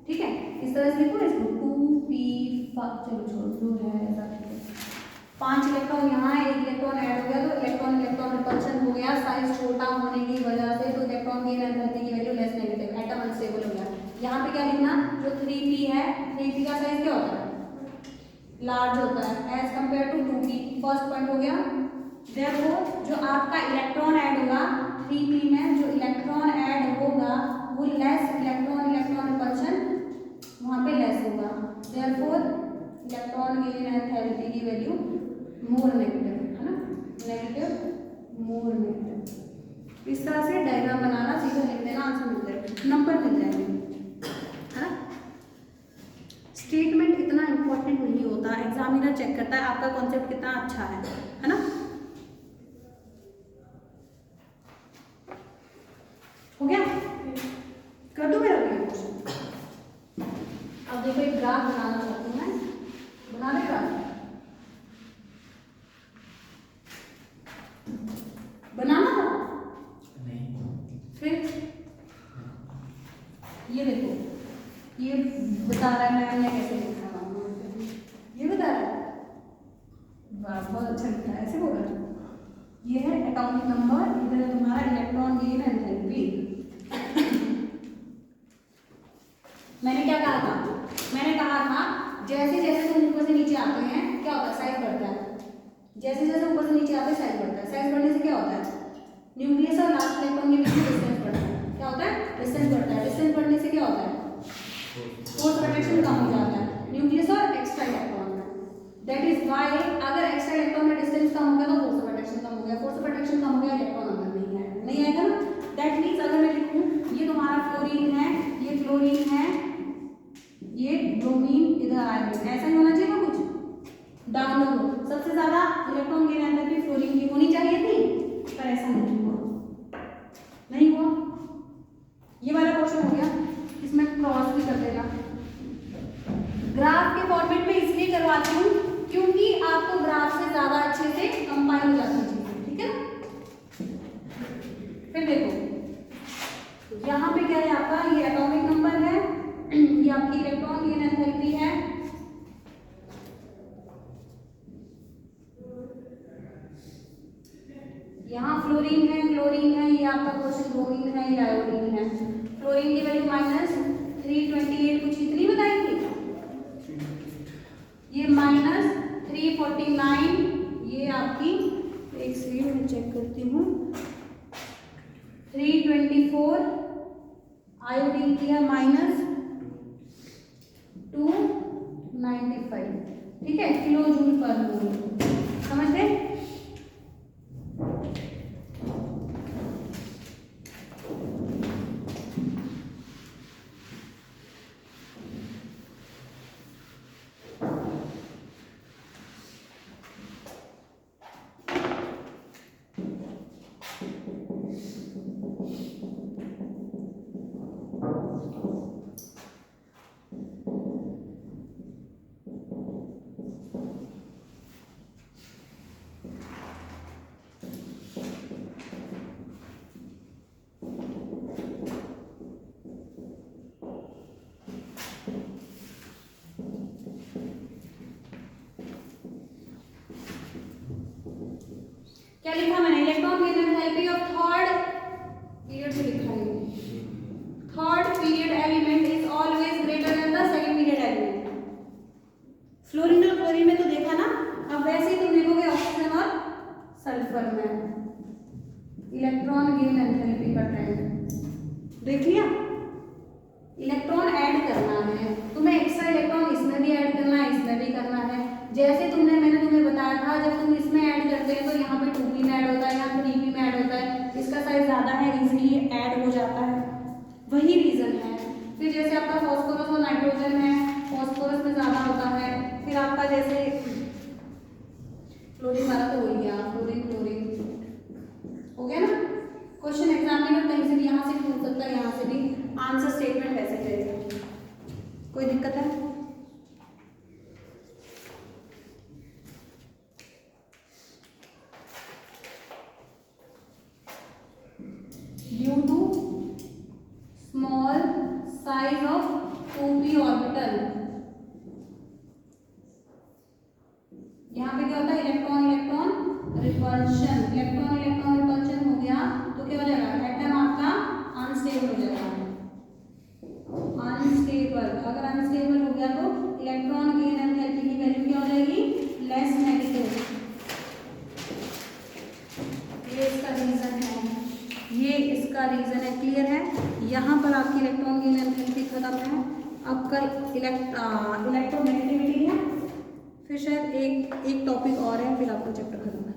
S1: ठीक है? इस तरह से लिखो इसको 2p, चलो छोड़ो जो है ऐसा, ठीक है? 5 इलेक्ट्रॉन यहाँ है, 1 इलेक्ट्रॉन ऐड हो गया तो इलेक्ट्रॉन रिपल्शन हो गया। साइज छोटा होने की वजह से तो इलेक्ट्रॉन गेन एंथैल्पी की value less negative, atom unstable हो गया। यहाँ पे क्या लिखना? जो 3p है, 3p का साइज क्या होता है? लार्ज होता है as compare to 2p। First point हो गया। देयरफॉर जो आपका इलेक्ट्रॉन ऐड होगा 3p में, जो इलेक्ट्रॉन ऐड होगा वो लेस इलेक्ट्रॉन रिपल्शन वहाँ पे लेस होगा। देयरफॉर इलेक्ट्रॉन गेन एंथैल्पी की वैल्यू मोर नेगेटिव, है ना? Negative, more negative. इस तरह से डायग्राम बनाना, सीधा लिख देना, आंसर मिल जाएगा, नंबर मिल जाएंगे। एग्जामिनर चेक करता है आपका कॉन्सेप्ट कितना अच्छा है ना। हो गया, कर दूं मेरा क्वेश्चन। अब देखो एक ग्राफ बनाना चाहती हूँ मैं, बना दे ग्राफ, बनाना था
S2: नहीं,
S1: फिर ये देखो, ये बता रहा है मैं कैसे लिख रहा हूँ, ये बता रहा है, वाह बहुत अच्छा लिखा है, ऐसे बोल रहा है। ये है एटॉमिक नंबर, इधर है तुम्हारा इलेक्ट्रॉन गेन एंथैल्पी। मैंने क्या कहा था, मैंने कहा था जैसे जैसे तुम ऊपर से नीचे आते हैं क्या होता है, साइज बढ़ता है। जैसे जैसे ऊपर से नीचे आते हैं साइज बढ़ता है। साइज बढ़ने से क्या होता है, न्यूक्लियस और लास्ट इलेक्ट्रॉन के बीच में डिस्टेंस बढ़ता है। क्या होता है, डिस्टेंस बढ़ता है। डिस्टेंस बढ़ने से क्या होता है, फोर्स ऑफ अट्रैक्शन कम हो जाता है न्यूक्लियस और एक्स्ट्रा इलेक्ट्रॉन में। दैट इज व्हाई अगर एक्स्ट्रा इलेक्ट्रॉन में डिस्टेंस कम हो गया तो फोर्स ऑफ अट्रैक्शन कम हो गया। फोर्स ऑफ अट्रैक्शन कम हो गया, इलेक्ट्रॉन अंदर नहीं आएगा ना। दैट मीन्स अगर मैं लिखूं ये तुम्हारा फ्लोरीन है, ये फ्लोरीन है, ये ब्रोमीन, इधर आयोडीन, ऐसा ही होना चाहिए ना कुछ डाउन लो। सबसे ज्यादा इलेक्ट्रॉन गेन एनर्जी फ्लोरीन की होनी चाहिए थी, पर ऐसा नहीं हुआ, नहीं हुआ। ये वाला क्वेश्चन हो गया, इसमें क्रॉस भी कर देना। ग्राफ के फॉर्मेट में इसलिए करवाती हूँ क्योंकि आपको ग्राफ से ज्यादा अच्छे से कंपाइल हो जाती है, ठीक है। फिर देखो यहाँ पे क्या है आपका, ये एटॉमिक नंबर है, ये आपकी इलेक्ट्रॉन गेन एनर्जी है, यहाँ फ्लोरीन है, क्लोरीन है, ये आपका क्वेश्चन ब्रोमीन है, ये आयोडीन है। फ्लोरीन की वैल्यू -328 कुछ इतनी बताई थी, ये -349, ये आपकी एक सेकंड में चेक करती हूँ, 324, आयोडीन की है -295, ठीक है, किलो जूल पर मोल। समझते हैं? क्या लिखा मैंने, electron gain energy of third period से लिखा है, third period element is always greater than the second period element. Fluorine और क्लोरीन में तो देखा ना, अब वैसे ही तुम देखोगे ऑक्सीजन और सल्फर में इलेक्ट्रॉन गेन एनर्जी का ट्रेंड देख लिया। इलेक्ट्रॉन ऐड करना है तुम्हें, एक्स्ट्रा इलेक्ट्रॉन इसमें भी ऐड करना है, इसमें भी करना है। जैसे मैंने तुम्हें बताया था, जब तुम इसमें ऐड करते हैं तो यहाँ पे 2p में ऐड होता है, यहाँ 3p में ऐड होता है, इसका साइज ज़्यादा है इजीली ऐड हो जाता है, वही रीज़न है। फिर जैसे आपका फॉस्फोरस और नाइट्रोजन है, फॉस्फोरस में ज़्यादा होता है। फिर आपका जैसे क्लोरीन वाला तो हो गया, क्लोरीन क्लोरीन हो गया ना। क्वेश्चन एग्जामिनर कहीं से भी, यहाँ से पूछ सकता है, यहाँ से भी, आंसर स्टेटमेंट वैसे करेगा। कोई दिक्कत है? Due to small size of 2p orbital, यहाँ पे क्या होता है, electron electron repulsion, electron electron repulsion हो गया तो क्या हो जाएगा, एटम आपका अनस्टेबल हो जाएगा, अनस्टेबल। अगर अनस्टेबल हो गया तो इलेक्ट्रॉन गेन एनर्जी की वैल्यू क्या हो जाएगी, लेस नेगेटिव। ये इसका रीजन है, ये इसका रीजन है, क्लियर है। यहाँ पर आपकी इलेक्ट्रॉन गेन एनर्जी खत्म है। अब कल इलेक्ट्रोनेगेटिविटी है, फिर शायद एक टॉपिक और है, फिर आपका चैप्टर खत्म है।